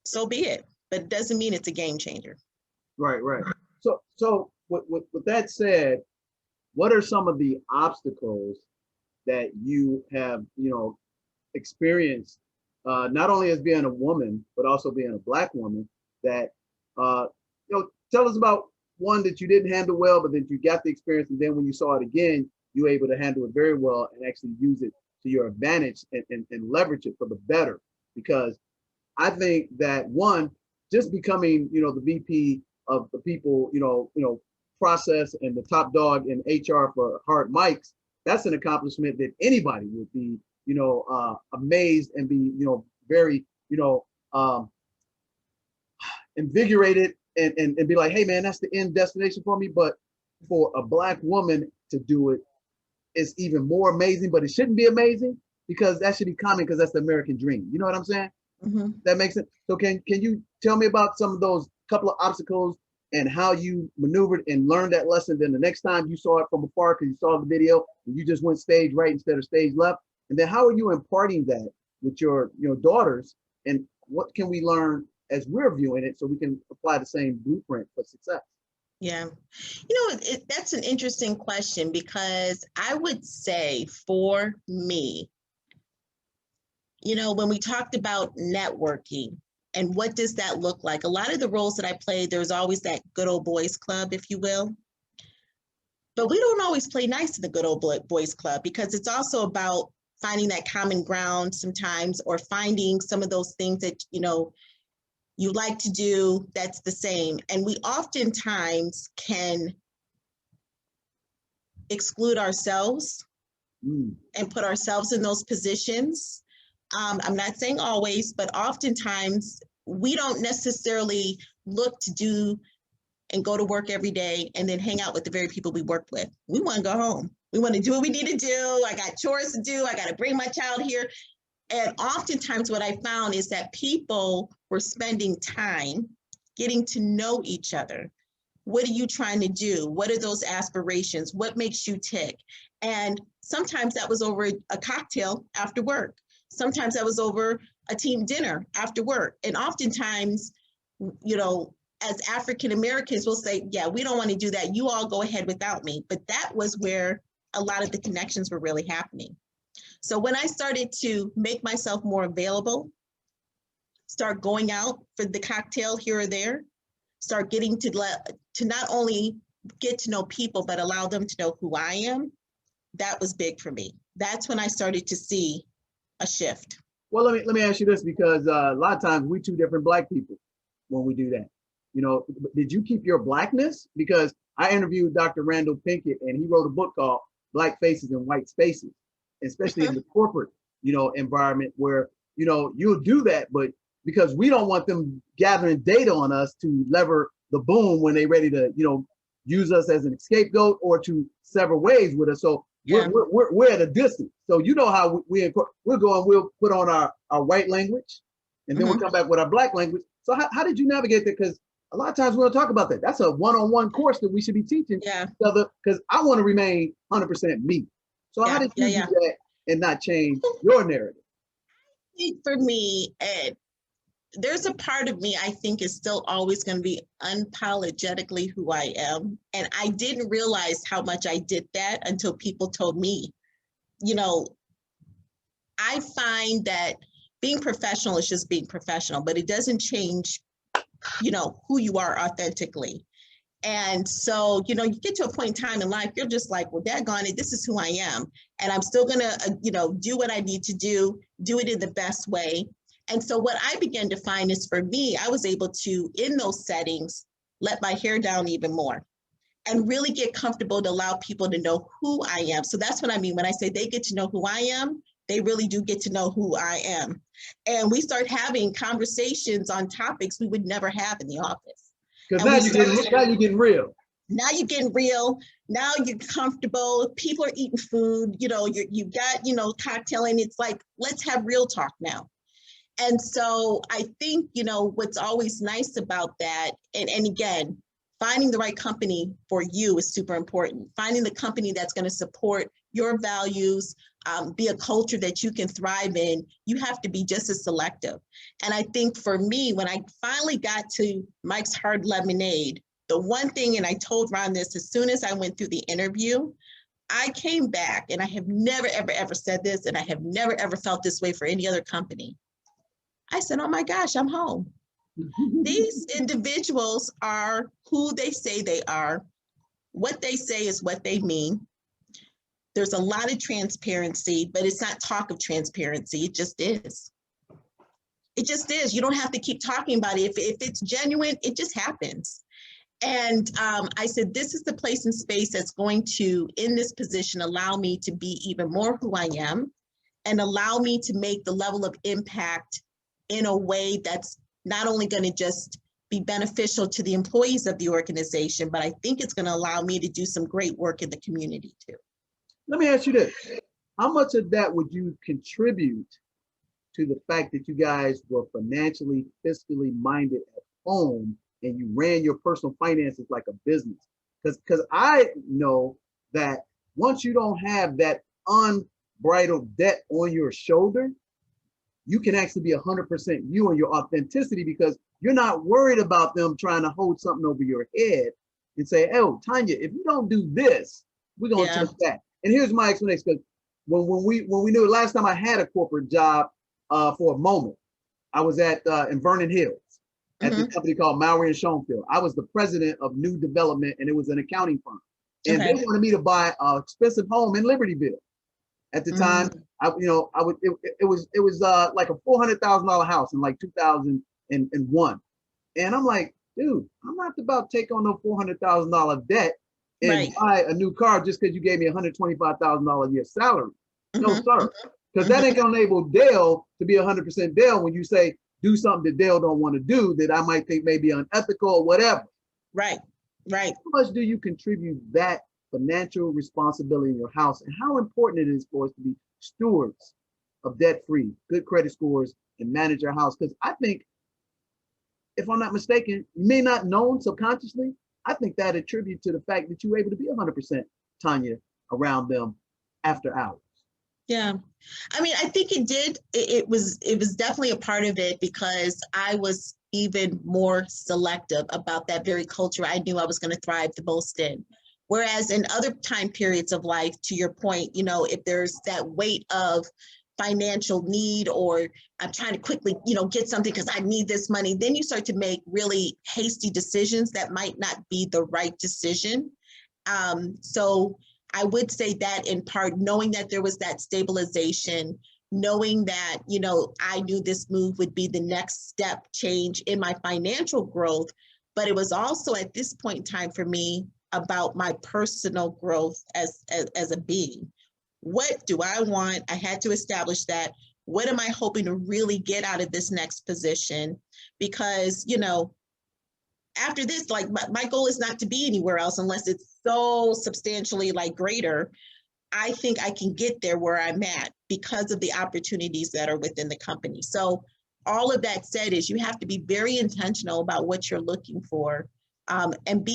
so be it. But it doesn't mean it's a game changer. Right. So with that said, what are some of the obstacles that you have, experienced, not only as being a woman, but also being a Black woman that, tell us about one that you didn't handle well, but then you got the experience. And then when you saw it again, you were able to handle it very well and actually use it to your advantage and leverage it for the better. Because I think that one, just becoming, the VP of the people, process and the top dog in HR for hard mics, that's an accomplishment that anybody would be, amazed and be, very, invigorated and be like, hey man, that's the end destination for me. But for a Black woman to do it is even more amazing, but it shouldn't be amazing because that should be common because that's the American dream. You know what I'm saying? Mm-hmm. That makes sense. So can you tell me about some of those couple of obstacles and how you maneuvered and learned that lesson? Then the next time you saw it from afar because you saw the video and you just went stage right instead of stage left. And then how are you imparting that with your daughters, and what can we learn as we're viewing it so we can apply the same blueprint for success? Yeah, that's an interesting question, because I would say for me, when we talked about networking, and what does that look like? A lot of the roles that I played, there's always that good old boys club, if you will. But we don't always play nice in the good old boys club, because it's also about finding that common ground sometimes, or finding some of those things that, you like to do that's the same. And we oftentimes can exclude ourselves and put ourselves in those positions. I'm not saying always, but oftentimes we don't necessarily look to do and go to work every day and then hang out with the very people we work with. We want to go home. We want to do what we need to do. I got chores to do. I got to bring my child here. And oftentimes what I found is that people were spending time getting to know each other. What are you trying to do? What are those aspirations? What makes you tick? And sometimes that was over a cocktail after work. Sometimes that was over a team dinner after work. And oftentimes, you know, as African Americans, we'll say, yeah, we don't want to do that. You all go ahead without me. But that was where a lot of the connections were really happening. So when I started to make myself more available, start going out for the cocktail here or there, start getting to not only get to know people, but allow them to know who I am, that was big for me. That's when I started to see a shift. Well, let me ask you this, because a lot of times we two different Black people when we do that. You know, did you keep your Blackness? Because I interviewed Dr. Randall Pinkett, and he wrote a book called Black Faces and White Spaces, especially in the corporate, you know, environment where, you know, you'll do that, but because we don't want them gathering data on us to lever the boom when they're ready to, you know, use us as an scapegoat or to sever ways with us. So yeah. we're at a distance. So you know how we'll put on our white language, and then we'll come back with our Black language. So how did you navigate that? Because a lot of times we don't talk about that. That's a one-on-one course that we should be teaching each other, because I want to remain 100% me. So how did you do that and not change your narrative? For me, there's a part of me I think is still always going to be unapologetically who I am. And I didn't realize how much I did that until people told me. You know, I find that being professional is just being professional, but it doesn't change, you know, who you are authentically. And so, you know, you get to a point in time in life, you're just like, well, daggone it, this is who I am. And I'm still going to, you know, do what I need to do it in the best way. And so what I began to find is, for me, I was able to, in those settings, let my hair down even more and really get comfortable to allow people to know who I am. So that's what I mean when I say they get to know who I am. They really do get to know who I am. And we start having conversations on topics we would never have in the office. Because now you're getting real. Now you're getting real. Now you're comfortable. People are eating food. You know, you got, you know, cocktail, and it's like, let's have real talk now. And so I think, you know, what's always nice about that, and again, finding the right company for you is super important. Finding the company that's going to support your values, be a culture that you can thrive in, you have to be just as selective. And I think for me, when I finally got to Mike's Hard Lemonade, the one thing, and I told Ron this as soon as I went through the interview, I came back, and I have never, ever, ever said this, and I have never, ever felt this way for any other company. I said, oh my gosh, I'm home. These individuals are who they say they are. What they say is what they mean. There's a lot of transparency, but it's not talk of transparency. It just is. It just is. You don't have to keep talking about it. If it's genuine, it just happens. And I said, this is the place and space that's going to, in this position, allow me to be even more who I am and allow me to make the level of impact in a way that's not only going to just be beneficial to the employees of the organization, but I think it's going to allow me to do some great work in the community too. Let me ask you this. How much of that would you contribute to the fact that you guys were financially, fiscally minded at home and you ran your personal finances like a business? Because I know that once you don't have that unbridled debt on your shoulder, you can actually be 100% you and your authenticity, because you're not worried about them trying to hold something over your head and say, oh, Tonja, if you don't do this, we're going to touch that. And here's my explanation. Because when we knew last time I had a corporate job for a moment, I was at in Vernon Hills at this company called Mowry and Schoenfield. I was the president of new development, and it was an accounting firm. And they wanted me to buy an expensive home in Libertyville. At the time, it was like a $400,000 house in like 2001. And I'm like, dude, I'm not about to take on no $400,000 debt and buy a new car just because you gave me $125,000 a year salary. No, sir. Because that ain't gonna enable Dale to be 100% Dale when you say do something that Dale don't want to do that I might think may be unethical or whatever. Right. How much do you contribute that financial responsibility in your house, and how important it is for us to be stewards of debt-free, good credit scores, and manage your house? Because I think, if I'm not mistaken, you may not know subconsciously, I think that attributes to the fact that you were able to be 100% Tonja around them after hours. Yeah, I mean, I think it did. It was definitely a part of it because I was even more selective about that very culture I knew I was going to thrive the most in. Whereas in other time periods of life, to your point, you know, if there's that weight of financial need, or I'm trying to quickly, you know, get something because I need this money, then you start to make really hasty decisions that might not be the right decision. So I would say that in part, knowing that there was that stabilization, knowing that, you know, I knew this move would be the next step change in my financial growth, but it was also at this point in time for me about my personal growth as a being. What do I want? I had to establish that. What am I hoping to really get out of this next position? Because, you know, after this, like my goal is not to be anywhere else unless it's so substantially like greater. I think I can get there where I'm at because of the opportunities that are within the company. So all of that said is you have to be very intentional about what you're looking for, and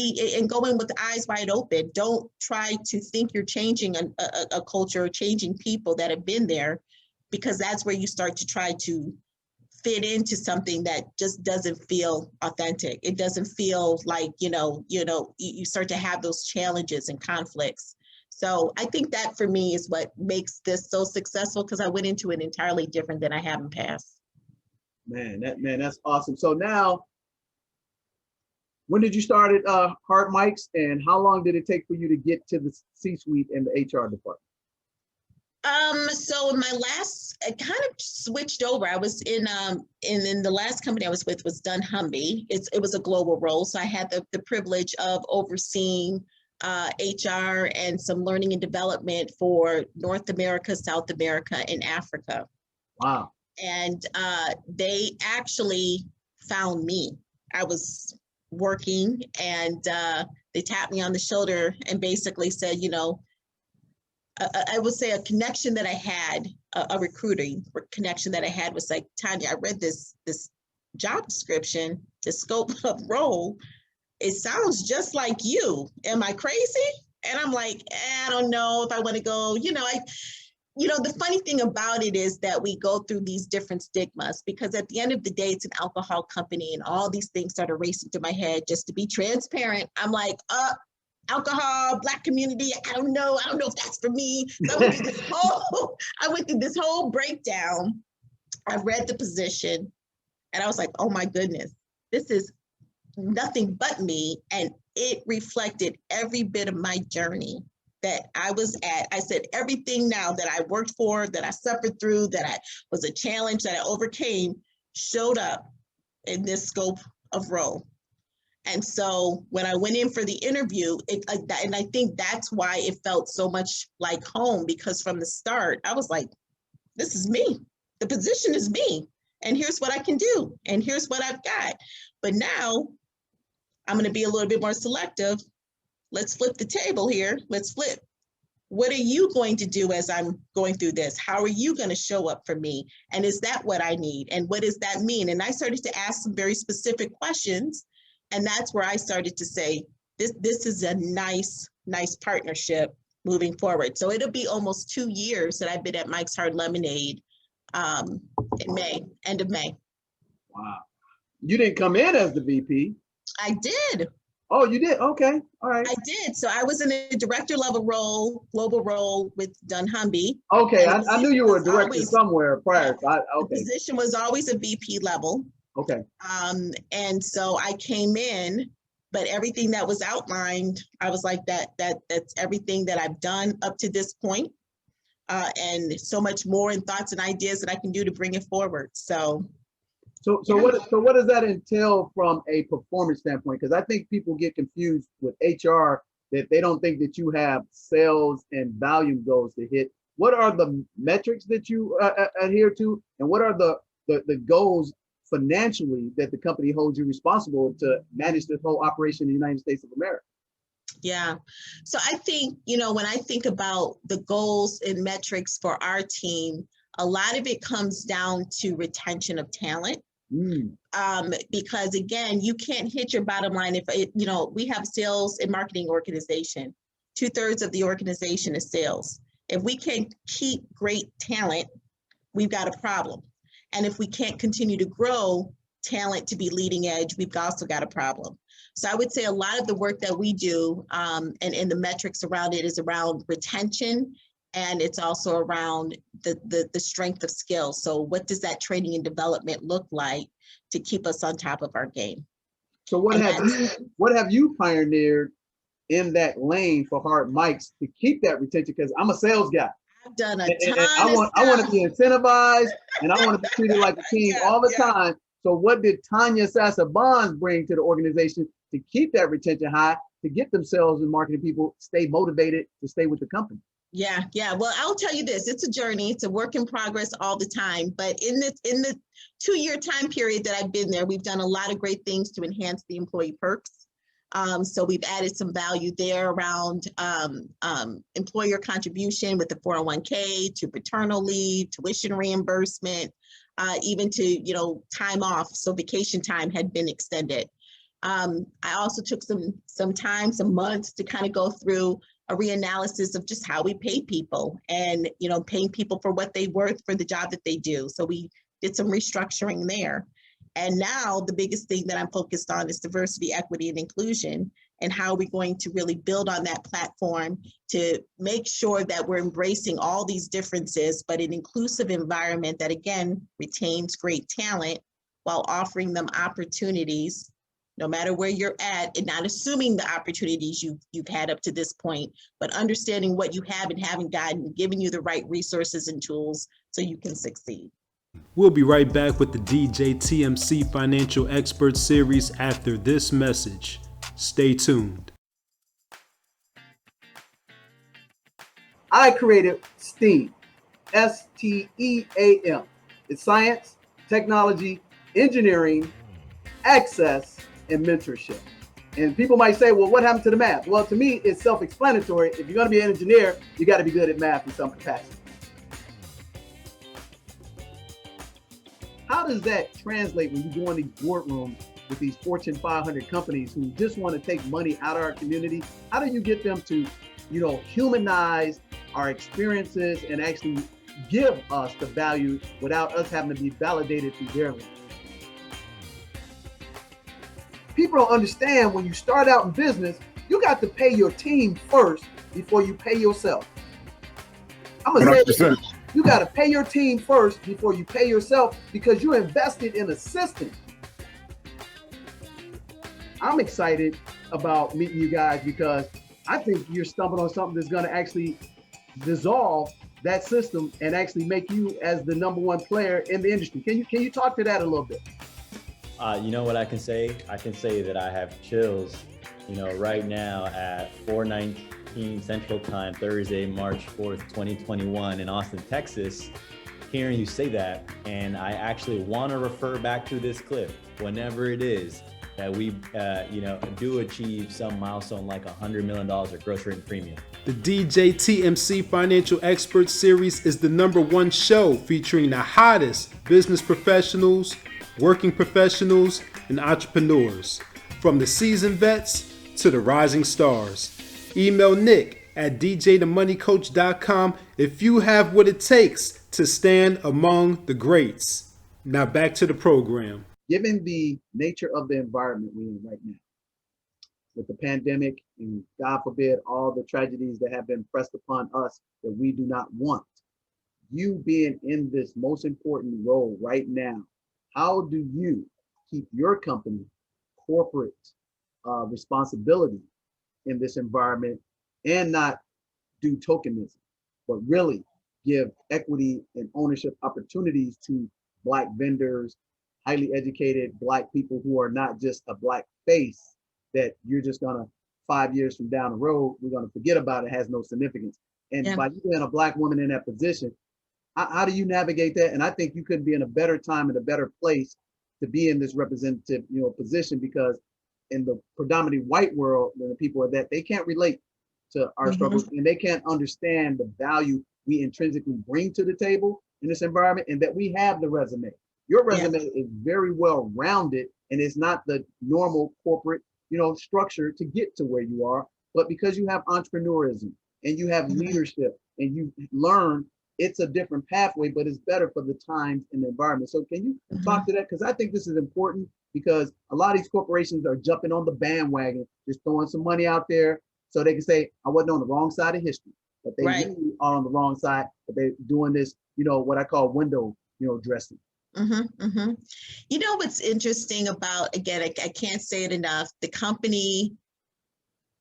go in with the eyes wide open. Don't try to think you're changing a culture or changing people that have been there, because that's where you start to try to fit into something that just doesn't feel authentic. It doesn't feel like, you start to have those challenges and conflicts. So I think that for me is what makes this so successful, because I went into it entirely different than I have in past. That's awesome. So now, when did you start at Hard Mics, and how long did it take for you to get to the C-suite and the HR department? So my last, I kind of switched over. I was in the last company I was with was dunnhumby. It was a global role. So I had the privilege of overseeing HR and some learning and development for North America, South America, and Africa. Wow. And they actually found me. I was working, and they tapped me on the shoulder and basically said, I would say a connection that I had, a recruiting connection that I had was like, Tonja, I read this job description, the scope of role. It sounds just like you. Am I crazy? And I'm like, I don't know if I want to go. The funny thing about it is that we go through these different stigmas, because at the end of the day, it's an alcohol company, and all these things started racing through my head. Just to be transparent, I'm like, alcohol, Black community, I don't know if that's for me. So I went through this whole breakdown. I read the position, and I was like, oh my goodness, this is nothing but me. And it reflected every bit of my journey that I was at. I said, everything now that I worked for, that I suffered through, that I was a challenge that I overcame, showed up in this scope of role. And so when I went in for the interview, and I think that's why it felt so much like home, because from the start, I was like, this is me. The position is me. And here's what I can do. And here's what I've got. But now I'm going to be a little bit more selective. Let's flip the table here. Let's flip. What are you going to do as I'm going through this? How are you going to show up for me? And is that what I need? And what does that mean? And I started to ask some very specific questions. And that's where I started to say, this is a nice partnership moving forward. So it'll be almost 2 years that I've been at Mike's Hard Lemonade in May, end of May. Wow. You didn't come in as the VP. I did. Oh, you did? Okay. All right. I did. So I was in a director level role, global role with dunnhumby. Okay. I knew you were a director somewhere prior. Yeah, the position was always a VP level. Okay. And so I came in, but everything that was outlined, I was like, that's everything that I've done up to this point, and so much more in thoughts and ideas that I can do to bring it forward. So what does that entail from a performance standpoint? Because I think people get confused with HR, that they don't think that you have sales and volume goals to hit. What are the metrics that you adhere to, and what are the goals financially that the company holds you responsible to manage this whole operation in the United States of America? Yeah. So I think, when I think about the goals and metrics for our team, A lot of it comes down to retention of talent. Because again, you can't hit your bottom line if we have a sales and marketing organization. 2/3 of the organization is sales. If we can't keep great talent, we've got a problem. And if we can't continue to grow talent to be leading edge, we've also got a problem. So I would say a lot of the work that we do and the metrics around it is around retention, and it's also around the strength of skills. So what does that training and development look like to keep us on top of our game? So what have you pioneered in that lane for hard mics to keep that retention? Because I'm a sales guy. I've done a ton I of want to be incentivized, and I want to be treated like a team all the time. So what did Tonja Sasser-Bonds bring to the organization to keep that retention high, to get themselves and marketing people stay motivated to stay with the company? Yeah. Well, I'll tell you this, it's a journey. It's a work in progress all the time. But in the 2-year time period that I've been there, we've done a lot of great things to enhance the employee perks. So we've added some value there around employer contribution with the 401k, to paternal leave, tuition reimbursement, even to time off. So vacation time had been extended. I also took some months to kind of go through a reanalysis of just how we pay people and paying people for what they're worth for the job that they do. So we did some restructuring there. And now the biggest thing that I'm focused on is diversity, equity, and inclusion, and how are we going to really build on that platform to make sure that we're embracing all these differences, but an inclusive environment that, again, retains great talent while offering them opportunities, no matter where you're at, and not assuming the opportunities you've had up to this point, but understanding what you have and haven't gotten, giving you the right resources and tools so you can succeed. We'll be right back with the DJTMC Financial Expert Series after this message. Stay tuned. I created STEAM, STEAM. It's science, technology, engineering, access, and mentorship. And people might say, well, what happened to the math? Well, to me, it's self-explanatory. If you're going to be an engineer, you got to be good at math in some capacity. How does that translate when you go in these boardrooms with these Fortune 500 companies who just want to take money out of our community? How do you get them to, humanize our experiences and actually give us the value without us having to be validated through their lens? People don't understand when you start out in business, you got to pay your team first before you pay yourself. I'm going to say this. You got to pay your team first before you pay yourself, because you're invested in a system. I'm excited about meeting you guys because I think you're stumbling on something that's going to actually dissolve that system and actually make you as the #1 player in the industry. Can you talk to that a little bit? You know what I can say? I can say that I have chills, right now at 4:19 Central Time, Thursday, March 4th, 2021 in Austin, Texas, hearing you say that. And I actually want to refer back to this clip whenever it is that we, do achieve some milestone like $100 million of gross written premium. The DJTMC Financial Expert Series is the #1 show featuring the hottest business professionals, working professionals, and entrepreneurs, from the seasoned vets to the rising stars. Email Nick at djthemoneycoach.com if you have what it takes to stand among the greats. Now back to the program. Given the nature of the environment we're in right now, with the pandemic and God forbid all the tragedies that have been pressed upon us that we do not want, you being in this most important role right now, how do you keep your company corporate responsibility in this environment and not do tokenism, but really give equity and ownership opportunities to Black vendors, highly educated Black people who are not just a Black face that you're just gonna 5 years from down the road, we're gonna forget about it, has no significance. And by you being a Black woman in that position, how do you navigate that? And I think you couldn't be in a better time and a better place to be in this representative, position, because in the predominantly white world, when the people are that, they can't relate to our struggles and they can't understand the value we intrinsically bring to the table in this environment, and that we have the resume. Your resume is very well rounded, and it's not the normal corporate, structure to get to where you are. But because you have entrepreneurism and you have leadership and you learn, it's a different pathway, but it's better for the times and the environment. So can you talk to that? Because I think this is important, because a lot of these corporations are jumping on the bandwagon, just throwing some money out there so they can say, I wasn't on the wrong side of history, but they really are on the wrong side, but they're doing this, what I call window, dressing. You know what's interesting about, again, I can't say it enough, the company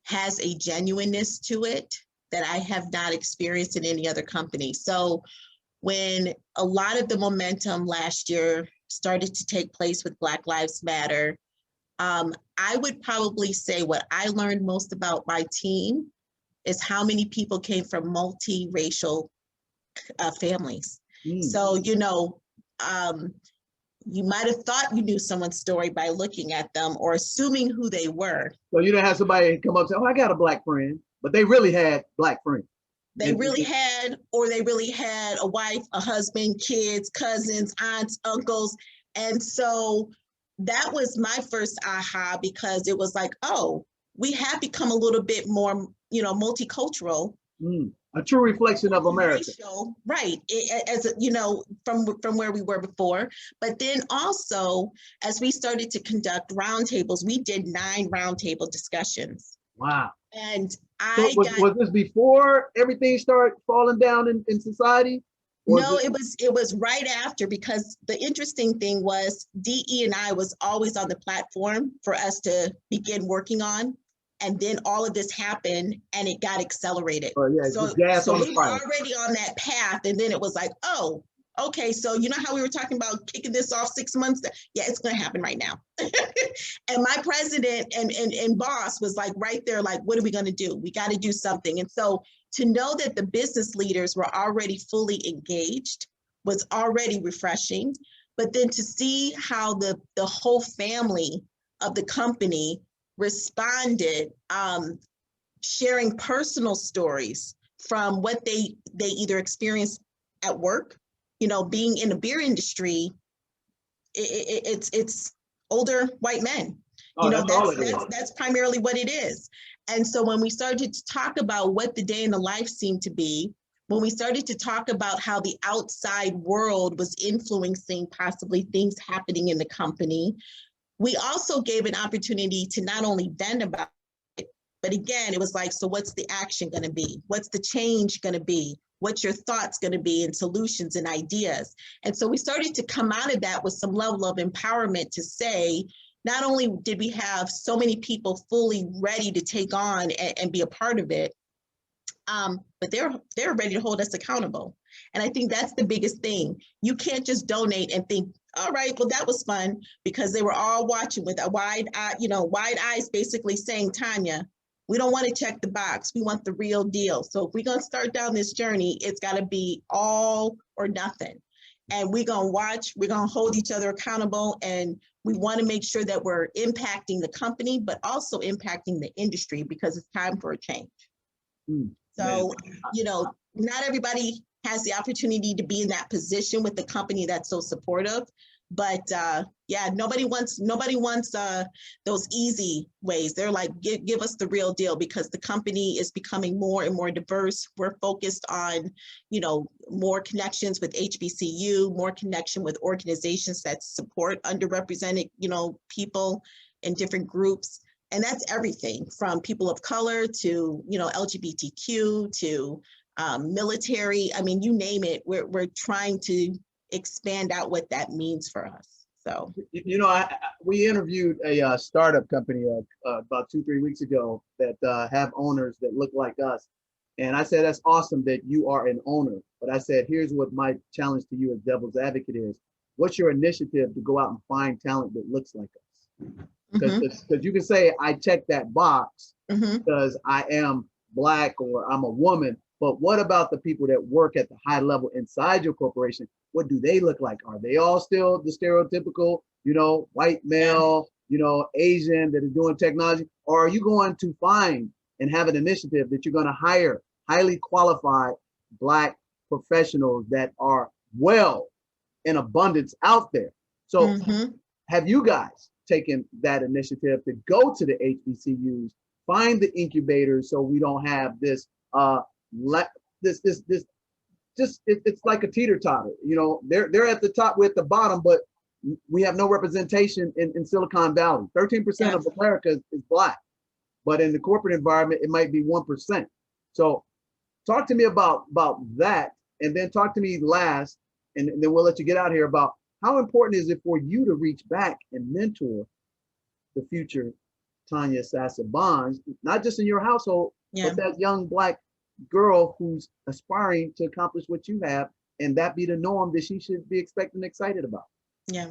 has a genuineness to it that I have not experienced in any other company. So when a lot of the momentum last year started to take place with Black Lives Matter, I would probably say what I learned most about my team is how many people came from multiracial families. So, you might have thought you knew someone's story by looking at them or assuming who they were. So you didn't have somebody come up and say, oh, I got a Black friend, but they really had Black friends. They really had a wife, a husband, kids, cousins, aunts, uncles. And so that was my first aha, because it was like, oh, we have become a little bit more, multicultural. A true reflection of America. Right, as from where we were before. But then also, as we started to conduct roundtables, we did 9 roundtable discussions. Wow. And was this before everything started falling down in society? No, it was right after, because the interesting thing was DE and I was always on the platform for us to begin working on. And then all of this happened and it got accelerated. So we were already on that path. And then it was like, oh, okay. So you know how we were talking about kicking this off 6 months? Yeah, it's going to happen right now. And my president and boss was like right there, like, what are we going to do? We got to do something. And so to know that the business leaders were already fully engaged was already refreshing. But then to see how the whole family of the company responded, sharing personal stories from what they either experienced at work, being in the beer industry, it's older white men. That's primarily what it is. And so when we started to talk about what the day in the life seemed to be, when we started to talk about how the outside world was influencing possibly things happening in the company, we also gave an opportunity to not only vent about it, but again, it was like, so what's the action going to be? What's the change going to be? What's your thoughts going to be, and solutions and ideas? And so we started to come out of that with some level of empowerment to say, not only did we have so many people fully ready to take on and be a part of it, but they're ready to hold us accountable. And I think that's the biggest thing. You can't just donate and think, all right, well, that was fun, because they were all watching with a wide eyes, basically saying, Tonja, we don't want to check the box. We want the real deal. So if we're going to start down this journey, it's got to be all or nothing. And we're going to watch, we're going to hold each other accountable. And we want to make sure that we're impacting the company, but also impacting the industry, because it's time for a change. So, not everybody has the opportunity to be in that position with the company that's so supportive. But nobody wants those easy ways. They're like, give us the real deal, because the company is becoming more and more diverse. We're focused on, more connections with HBCU, more connection with organizations that support underrepresented, people in different groups. And that's everything from people of color to, LGBTQ to military. I mean, you name it. We're trying to expand out what that means for us. So, we interviewed a startup company about 2-3 weeks ago that have owners that look like us. And I said, that's awesome that you are an owner. But I said, here's what my challenge to you as devil's advocate is. What's your initiative to go out and find talent that looks like us? Because you can say, I check that box because I am Black or I'm a woman. But what about the people that work at the high level inside your corporation? What do they look like? Are they all still the stereotypical, white male, Asian that are doing technology? Or are you going to find and have an initiative that you're going to hire highly qualified Black professionals that are well in abundance out there. So Mhm. have you guys taken that initiative to go to the HBCUs, find the incubators, so we don't have this it's like a teeter-totter. You know, they're at the top, we're at the bottom, but we have no representation in Silicon Valley. 13% of America is Black, but in the corporate environment, it might be 1%. So talk to me about that, and then talk to me last, and then we'll let you get out here, about how important is it for you to reach back and mentor the future Tonja Sasser-Bonds, not just in your household, but that young Black girl who's aspiring to accomplish what you have, and that be the norm that she should be expecting and excited about. Yeah.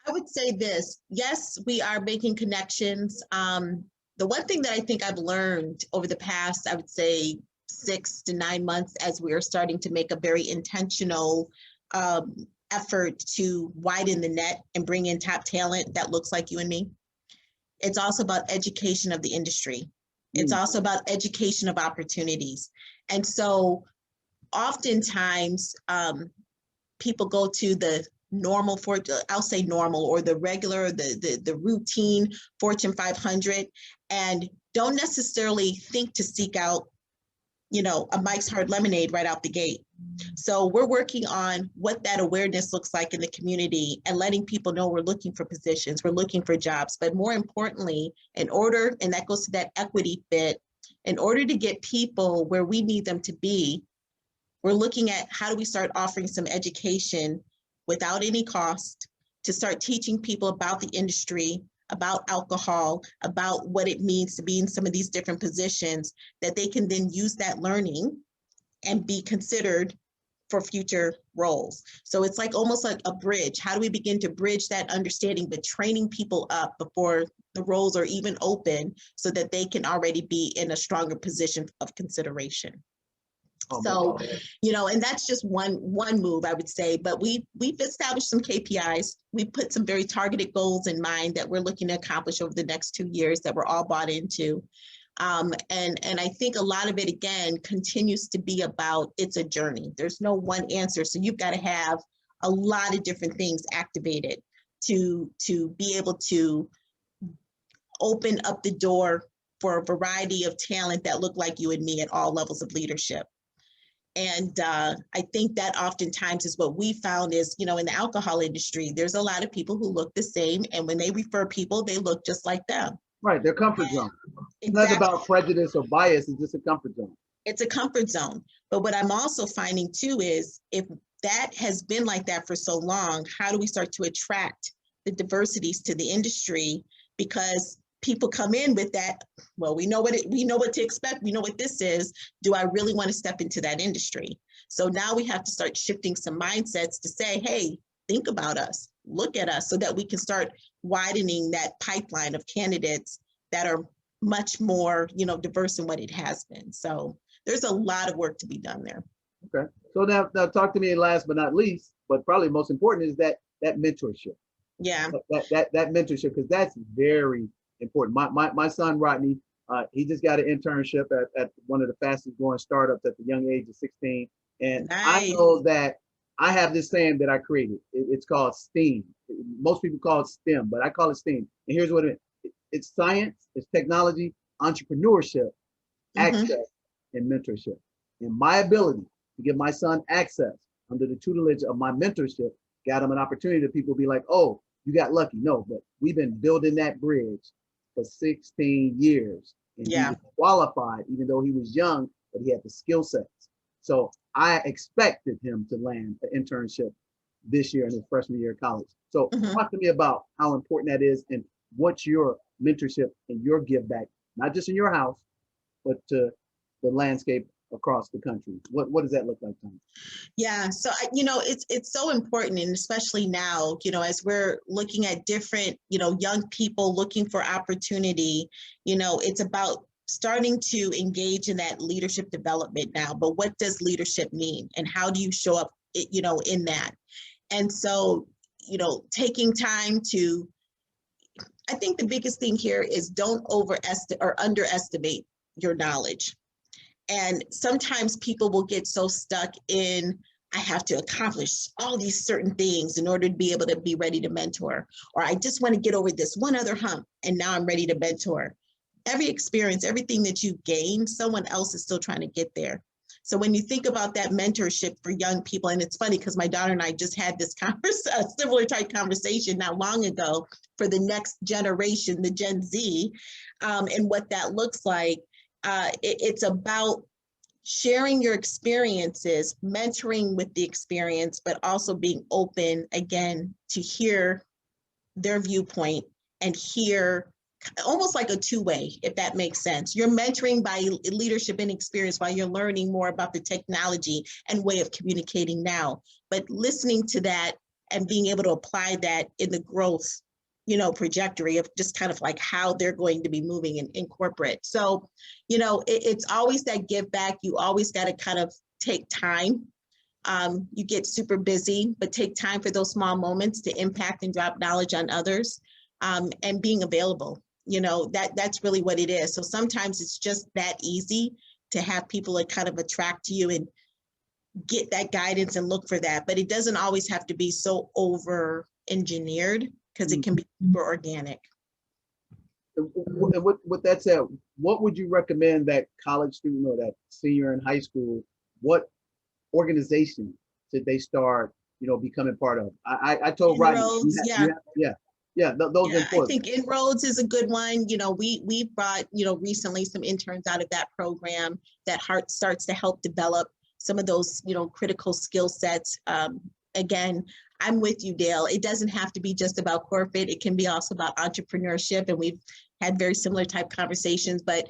I would say this. Yes, we are making connections. The one thing that I think I've learned over the past, I would say 6 to 9 months, as we are starting to make a very intentional effort to widen the net and bring in top talent that looks like you and me. It's also about education of the industry. It's also about education of opportunities. And so oftentimes people go to the normal, I'll say normal, or the regular, the routine Fortune 500, and don't necessarily think to seek out, you know, a Mike's Hard Lemonade right out the gate. So we're working on what that awareness looks like in the community and letting people know we're looking for positions, we're looking for jobs. But more importantly, in order, and that goes to that equity bit, in order to get people where we need them to be, we're looking at how do we start offering some education without any cost to start teaching people about the industry, about alcohol, about what it means to be in some of these different positions, that they can then use that learning and be considered for future roles. So it's like almost like a bridge. How do we begin to bridge that understanding, but training people up before the roles are even open so that they can already be in a stronger position of consideration? So, you know, and that's just one move, I would say, but we've established some KPIs. We put some very targeted goals in mind that we're looking to accomplish over the next 2 years that we're all bought into. And I think a lot of it, again, continues to be about, it's a journey. There's no one answer. So you've got to have a lot of different things activated to be able to open up the door for a variety of talent that look like you and me at all levels of leadership. And I think that oftentimes is what we found is, you know, in the alcohol industry, there's a lot of people who look the same. And when they refer people, they look just like them. Right, their comfort zone. It's not about prejudice or bias, it's just a comfort zone. It's a comfort zone. But what I'm also finding too is, if that has been like that for so long, how do we start to attract the diversities to the industry? Because people come in with that, well, we know what to expect, we know what this is. Do I really want to step into that industry? So now we have to start shifting some mindsets to say, hey, think about us, look at us, so that we can start widening that pipeline of candidates that are much more, you know, diverse than what it has been. So there's a lot of work to be done there. Okay. So now talk to me, last but not least, but probably most important, is that mentorship. Yeah. That mentorship, because that's very important. My son Rodney, he just got an internship at one of the fastest growing startups at the young age of 16. And nice. I know that I have this saying that I created. It's called STEAM. Most people call it STEM, but I call it STEAM. And here's what it is. It's science, it's technology, entrepreneurship, access, and mentorship. And my ability to give my son access under the tutelage of my mentorship got him an opportunity that people be like, oh, you got lucky. No, but we've been building that bridge for 16 years. And he was qualified, even though he was young, but he had the skill sets. So I expected him to land an internship this year in his freshman year of college. So talk to me about how important that is, and what's your mentorship and your give back, not just in your house, but to the landscape across the country. What does that look like, Tom? Yeah, so you know, it's so important, and especially now, you know, as we're looking at different, you know, young people looking for opportunity, you know, it's about starting to engage in that leadership development now. But what does leadership mean, and how do you show up, you know, in that? And so, you know, taking time to, I think the biggest thing here is don't overestimate or underestimate your knowledge. And sometimes people will get so stuck in I have to accomplish all these certain things in order to be able to be ready to mentor, or I just want to get over this one other hump and now I'm ready to mentor. Every experience, everything that you gain, someone else is still trying to get there. So when you think about that mentorship for young people, and it's funny because my daughter and I just had this a similar type conversation not long ago for the next generation, the Gen Z, and what that looks like. It's about sharing your experiences, mentoring with the experience, but also being open, again, to hear their viewpoint and hear almost like a two-way, if that makes sense. You're mentoring by leadership and experience while you're learning more about the technology and way of communicating now, but listening to that and being able to apply that in the growth, trajectory of just kind of like how they're going to be moving in corporate. So, it's always that give back. You always got to kind of take time. You get super busy, but take time for those small moments to impact and drop knowledge on others, and being available. That's really what it is. So sometimes it's just that easy to have people that kind of attract to you and get that guidance and look for that. But it doesn't always have to be so over engineered, because it can be super organic. With that said, what would you recommend that college student or that senior in high school, what organization should they start, becoming part of? I told Rodney, those are important. I think Inroads is a good one. We brought, recently some interns out of that program that starts to help develop some of those, critical skill sets. Again, I'm with you, Dale. It doesn't have to be just about corporate. It can be also about entrepreneurship. And we've had very similar type conversations, but,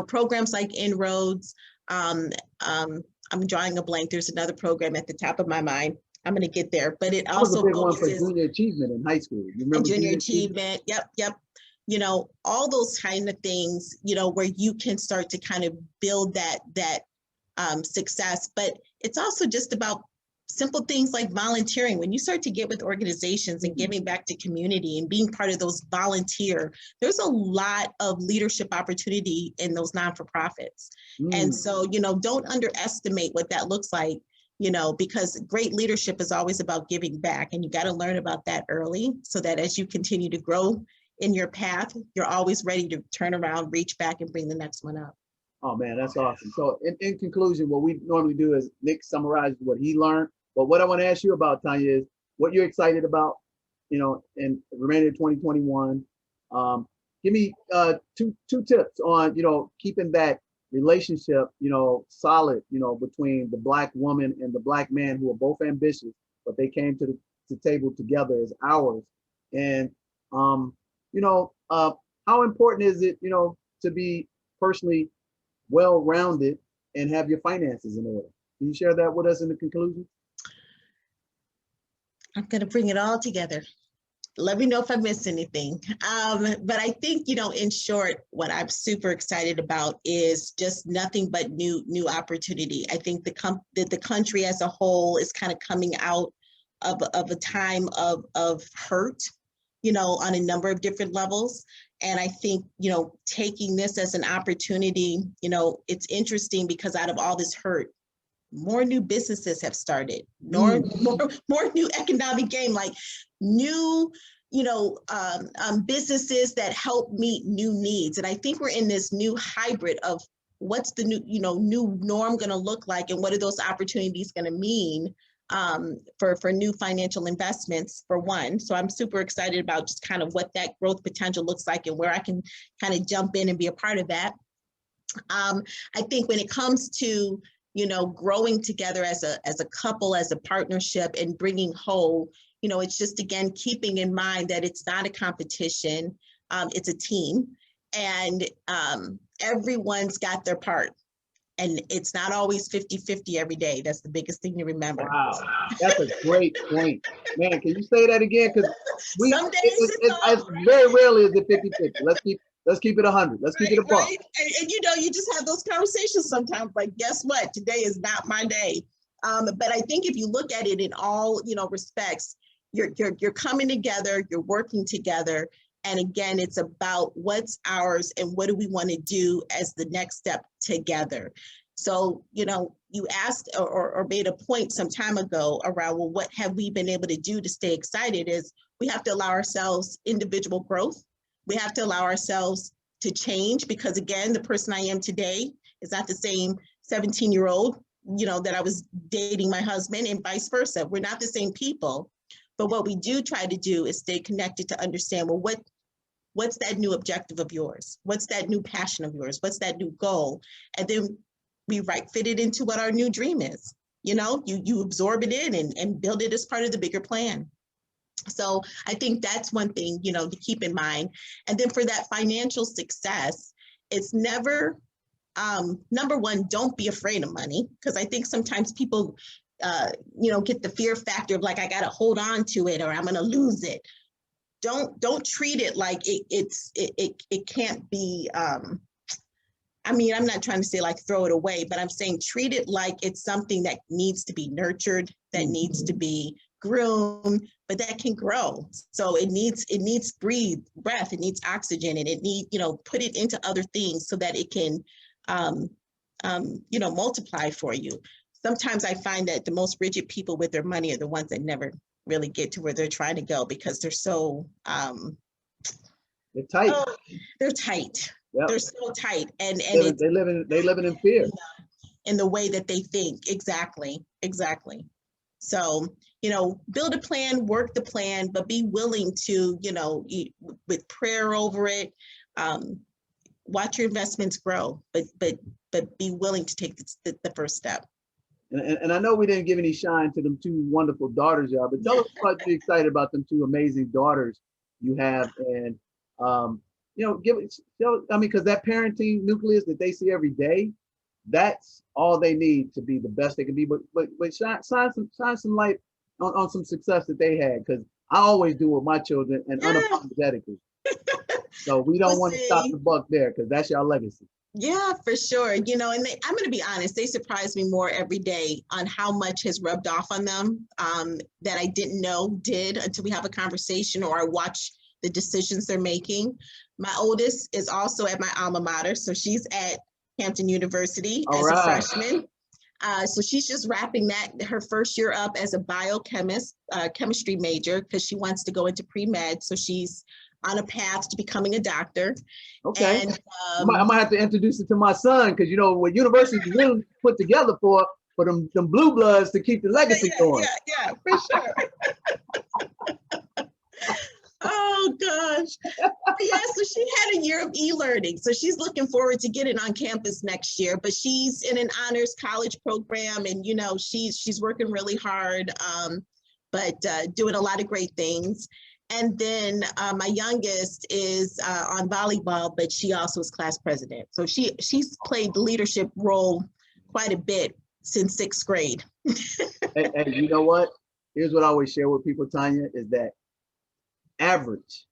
programs like Inroads, I'm drawing a blank. There's another program at the top of my mind. I'm going to get there, but it also focuses on junior achievement in high school. You remember junior achievement? Yep. All those kind of things, where you can start to kind of build that success, but it's also just about simple things like volunteering. When you start to get with organizations and giving back to community and being part of those volunteer, there's a lot of leadership opportunity in those non-for-profits. And so, don't underestimate what that looks like, because great leadership is always about giving back, and you got to learn about that early so that as you continue to grow in your path, you're always ready to turn around, reach back, and bring the next one up. Oh man, that's awesome. So in conclusion, what we normally do is Nick summarizes what he learned. But what I want to ask you about, Tonja, is what you're excited about, in the remainder of 2021. Give me two tips on, keeping that relationship, solid, between the Black woman and the Black man, who are both ambitious, but they came to the table together as ours. And, how important is it, to be personally well-rounded and have your finances in order? Can you share that with us in the conclusion? I'm going to bring it all together. Let me know if I missed anything. But I think, in short, what I'm super excited about is just nothing but new opportunity. I think the country as a whole is kind of coming out of a time of hurt, on a number of different levels. And I think, taking this as an opportunity, it's interesting because out of all this hurt, more new businesses have started, more new economic game, like new, businesses that help meet new needs. And I think we're in this new hybrid of what's the new norm going to look like, and what are those opportunities going to mean for new financial investments, for one. So I'm super excited about just kind of what that growth potential looks like and where I can kind of jump in and be a part of that. I think when it comes to growing together as a couple, as a partnership, and bringing whole, it's just, again, keeping in mind that it's not a competition, it's a team, and everyone's got their part. And it's not always 50-50 every day. That's the biggest thing to remember. Wow, that's a great point. Man, can you say that again? Because some days it's very rarely is it 50-50. Let's keep it 100. Let's keep it a buck. Right? And you just have those conversations sometimes, like, guess what? Today is not my day. But I think if you look at it in all, respects, you're coming together, you're working together. And again, it's about what's ours and what do we want to do as the next step together. So, you know, you asked or made a point some time ago around, well, what have we been able to do to stay excited? Is we have to allow ourselves individual growth. We have to allow ourselves to change, because again, the person I am today is not the same 17-year-old, you know, that I was dating my husband, and vice versa. We're not the same people. But what we do try to do is stay connected to understand, well, what's that new objective of yours? What's that new passion of yours? What's that new goal? And then we fit it into what our new dream is. You know, you absorb it in and build it as part of the bigger plan. So I think that's one thing, you know, to keep in mind. And then for that financial success, it's never, number one, don't be afraid of money. Because I think sometimes people, you know, get the fear factor of like, I got to hold on to it or I'm going to lose it. Don't treat it like it can't be, I mean, I'm not trying to say like throw it away, but I'm saying treat it like it's something that needs to be nurtured, that needs to be groomed, but that can grow. So it needs breath, it needs oxygen, and it needs, you know, put it into other things so that it can, you know, multiply for you. Sometimes I find that the most rigid people with their money are the ones that never really get to where they're trying to go, because they're so, they're tight. Oh, they're tight. Yep. They're so tight, and they living in fear in the way that they think. Exactly. So, you know, build a plan, work the plan, but be willing to, you know, with prayer over it, watch your investments grow, but be willing to take the first step. And I know we didn't give any shine to them two wonderful daughters, y'all, but tell us about you excited about them two amazing daughters you have, and you know, I mean, because that parenting nucleus that they see every day, that's all they need to be the best they can be. But shine some light on some success that they had, because I always do with my children, and unapologetically. So we don't want to stop the buck there, because that's your legacy. Yeah, for sure. You know, and I'm going to be honest, they surprise me more every day on how much has rubbed off on them that I didn't know did until we have a conversation or I watch the decisions they're making. My oldest is also at my alma mater, so she's at Hampton University as a freshman. So she's just wrapping her first year up as a biochemist, chemistry major, because she wants to go into pre-med. So she's on a path to becoming a doctor. Okay. And, I might have to introduce it to my son, because you know what universities really put together for them blue bloods to keep the legacy going. Yeah, for sure. Oh gosh. Yeah, so she had a year of e-learning. So she's looking forward to getting on campus next year, but she's in an honors college program, and you know, she's working really hard, but doing a lot of great things. And then my youngest is on volleyball, but she also is class president. So she's played the leadership role quite a bit since 6th grade. And you know what? Here's what I always share with people, Tonja, is that average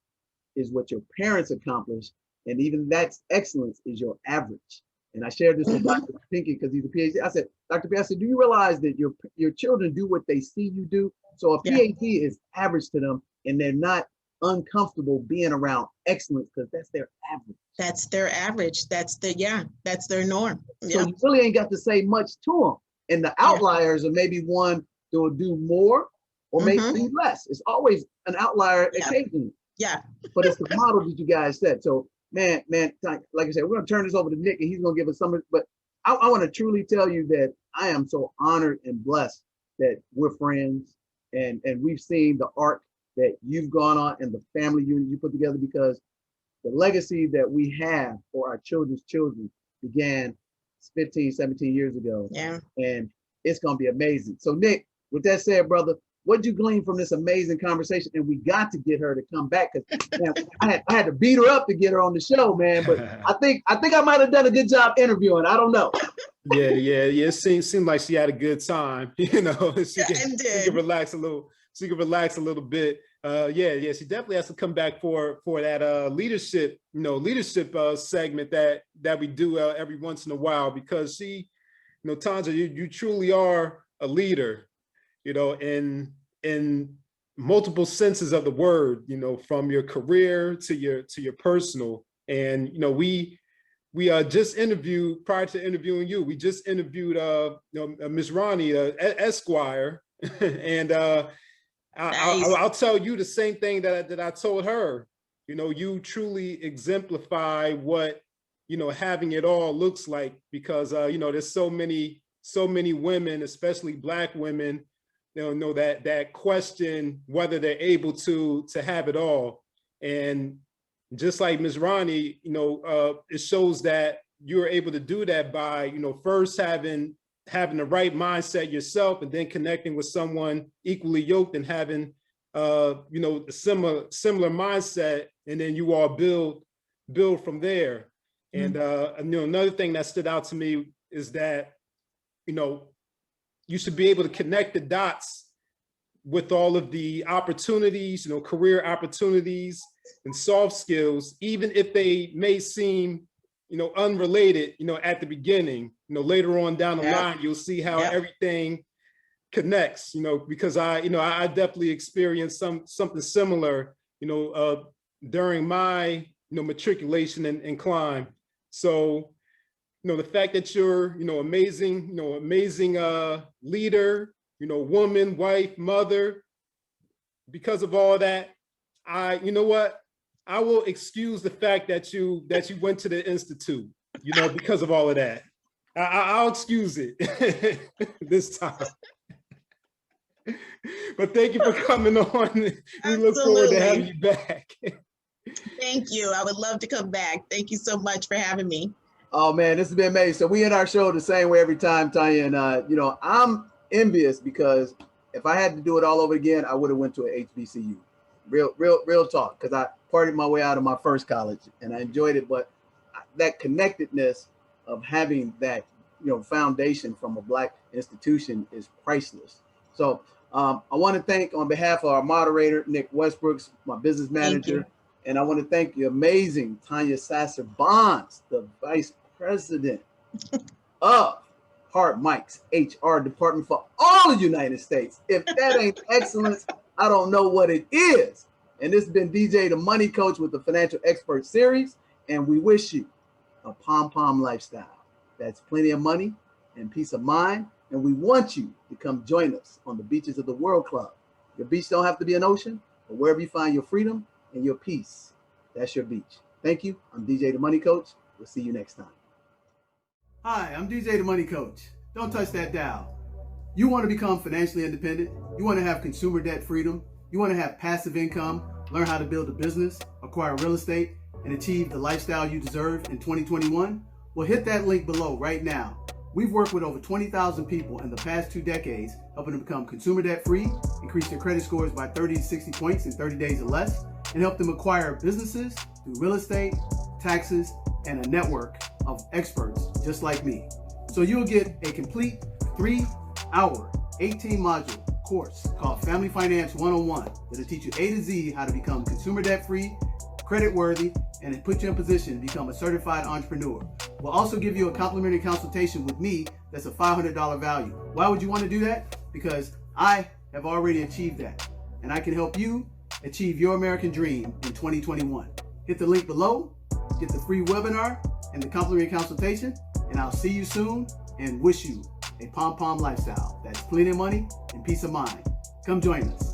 is what your parents accomplished, and even that's excellence is your average. And I shared this with Dr. Pinky, because he's a PhD. I said, Dr. P, I said, do you realize that your children do what they see you do? So a PhD is average to them, and they're not uncomfortable being around excellence, because that's their average. That's their average. That's their norm. So you really ain't got to say much to them. And the outliers are maybe one that will do more or maybe less. It's always an outlier occasionally. Yeah. But it's the model that you guys set. So man, like I said, we're gonna turn this over to Nick, and he's gonna give us some. But I want to truly tell you that I am so honored and blessed that we're friends, and we've seen the arc that you've gone on and the family unit you put together, because the legacy that we have for our children's children began 15, 17 years ago. Yeah. And it's gonna be amazing. So Nick, with that said, brother, what'd you glean from this amazing conversation? And we got to get her to come back, because I had to beat her up to get her on the show, man. But I think I might have done a good job interviewing. I don't know. Yeah. It seemed like she had a good time. You know, she can relax a little. She can relax a little bit. She definitely has to come back for that leadership segment that we do every once in a while, because she, you know, Tonja, you truly are a leader, you know, in multiple senses of the word, you know, from your career to your personal. And, you know, we we just interviewed, prior to interviewing you, we just interviewed Ms. Ronnie, Esquire, and Nice. I'll tell you the same thing that I told her. You know, you truly exemplify what, you know, having it all looks like, because you know, there's so many women, especially Black women, you know, that question whether they're able to have it all. And just like Ms. Ronnie, you know, it shows that you're able to do that by, you know, first having the right mindset yourself, and then connecting with someone equally yoked and having, you know, a similar mindset, and then you all build from there. And you know, another thing that stood out to me is that, you know, you should be able to connect the dots with all of the opportunities, you know, career opportunities and soft skills, even if they may seem, you know, unrelated, you know, at the beginning. You know, later on down the line, you'll see how everything connects, you know, because I definitely experienced something similar, you know, during my, you know, matriculation and climb. So, you know, the fact that you're, you know, amazing leader, you know, woman, wife, mother, because of all that, you know what, I will excuse the fact that you went to the Institute, you know, because of all of that. I'll excuse it this time. But thank you for coming on. We look forward to having you back. Thank you. I would love to come back. Thank you so much for having me. Oh man, this has been amazing. So we end our show the same way every time, Tonja, and you know, I'm envious because if I had to do it all over again, I would have went to an HBCU. Real talk, because I partied my way out of my first college and I enjoyed it, but that connectedness of having that, you know, foundation from a Black institution is priceless. So I want to thank, on behalf of our moderator, Nick Westbrooks, my business manager, and I want to thank the amazing Tonja Sasser-Bonds, the Vice President of Hard Mike's HR department for all of the United States. If that ain't excellence, I don't know what it is. And this has been DJ the Money Coach with the Financial Expert Series, and we wish you a pom-pom lifestyle. That's plenty of money and peace of mind, and we want you to come join us on the beaches of the World Club. Your beach don't have to be an ocean, but wherever you find your freedom and your peace, that's your beach. Thank you. I'm DJ the Money Coach. We'll see you next time. Hi, I'm DJ the Money Coach. Don't touch that dial. You want to become financially independent? You want to have consumer debt freedom? You want to have passive income, learn how to build a business, acquire real estate, and achieve the lifestyle you deserve in 2021? Well, hit that link below right now. We've worked with over 20,000 people in the past 2 decades, helping them become consumer debt free, increase their credit scores by 30 to 60 points in 30 days or less, and help them acquire businesses through real estate, taxes, and a network of experts just like me. So you'll get a complete 3-hour, 18-module course called Family Finance 101 that'll teach you A to Z how to become consumer debt free, credit worthy, and it puts you in position to become a certified entrepreneur. We'll also give you a complimentary consultation with me that's a $500 value. Why would you want to do that? Because I have already achieved that, and I can help you achieve your American dream in 2021. Hit the link below, get the free webinar and the complimentary consultation, and I'll see you soon and wish you a pom-pom lifestyle. That's plenty of money and peace of mind. Come join us.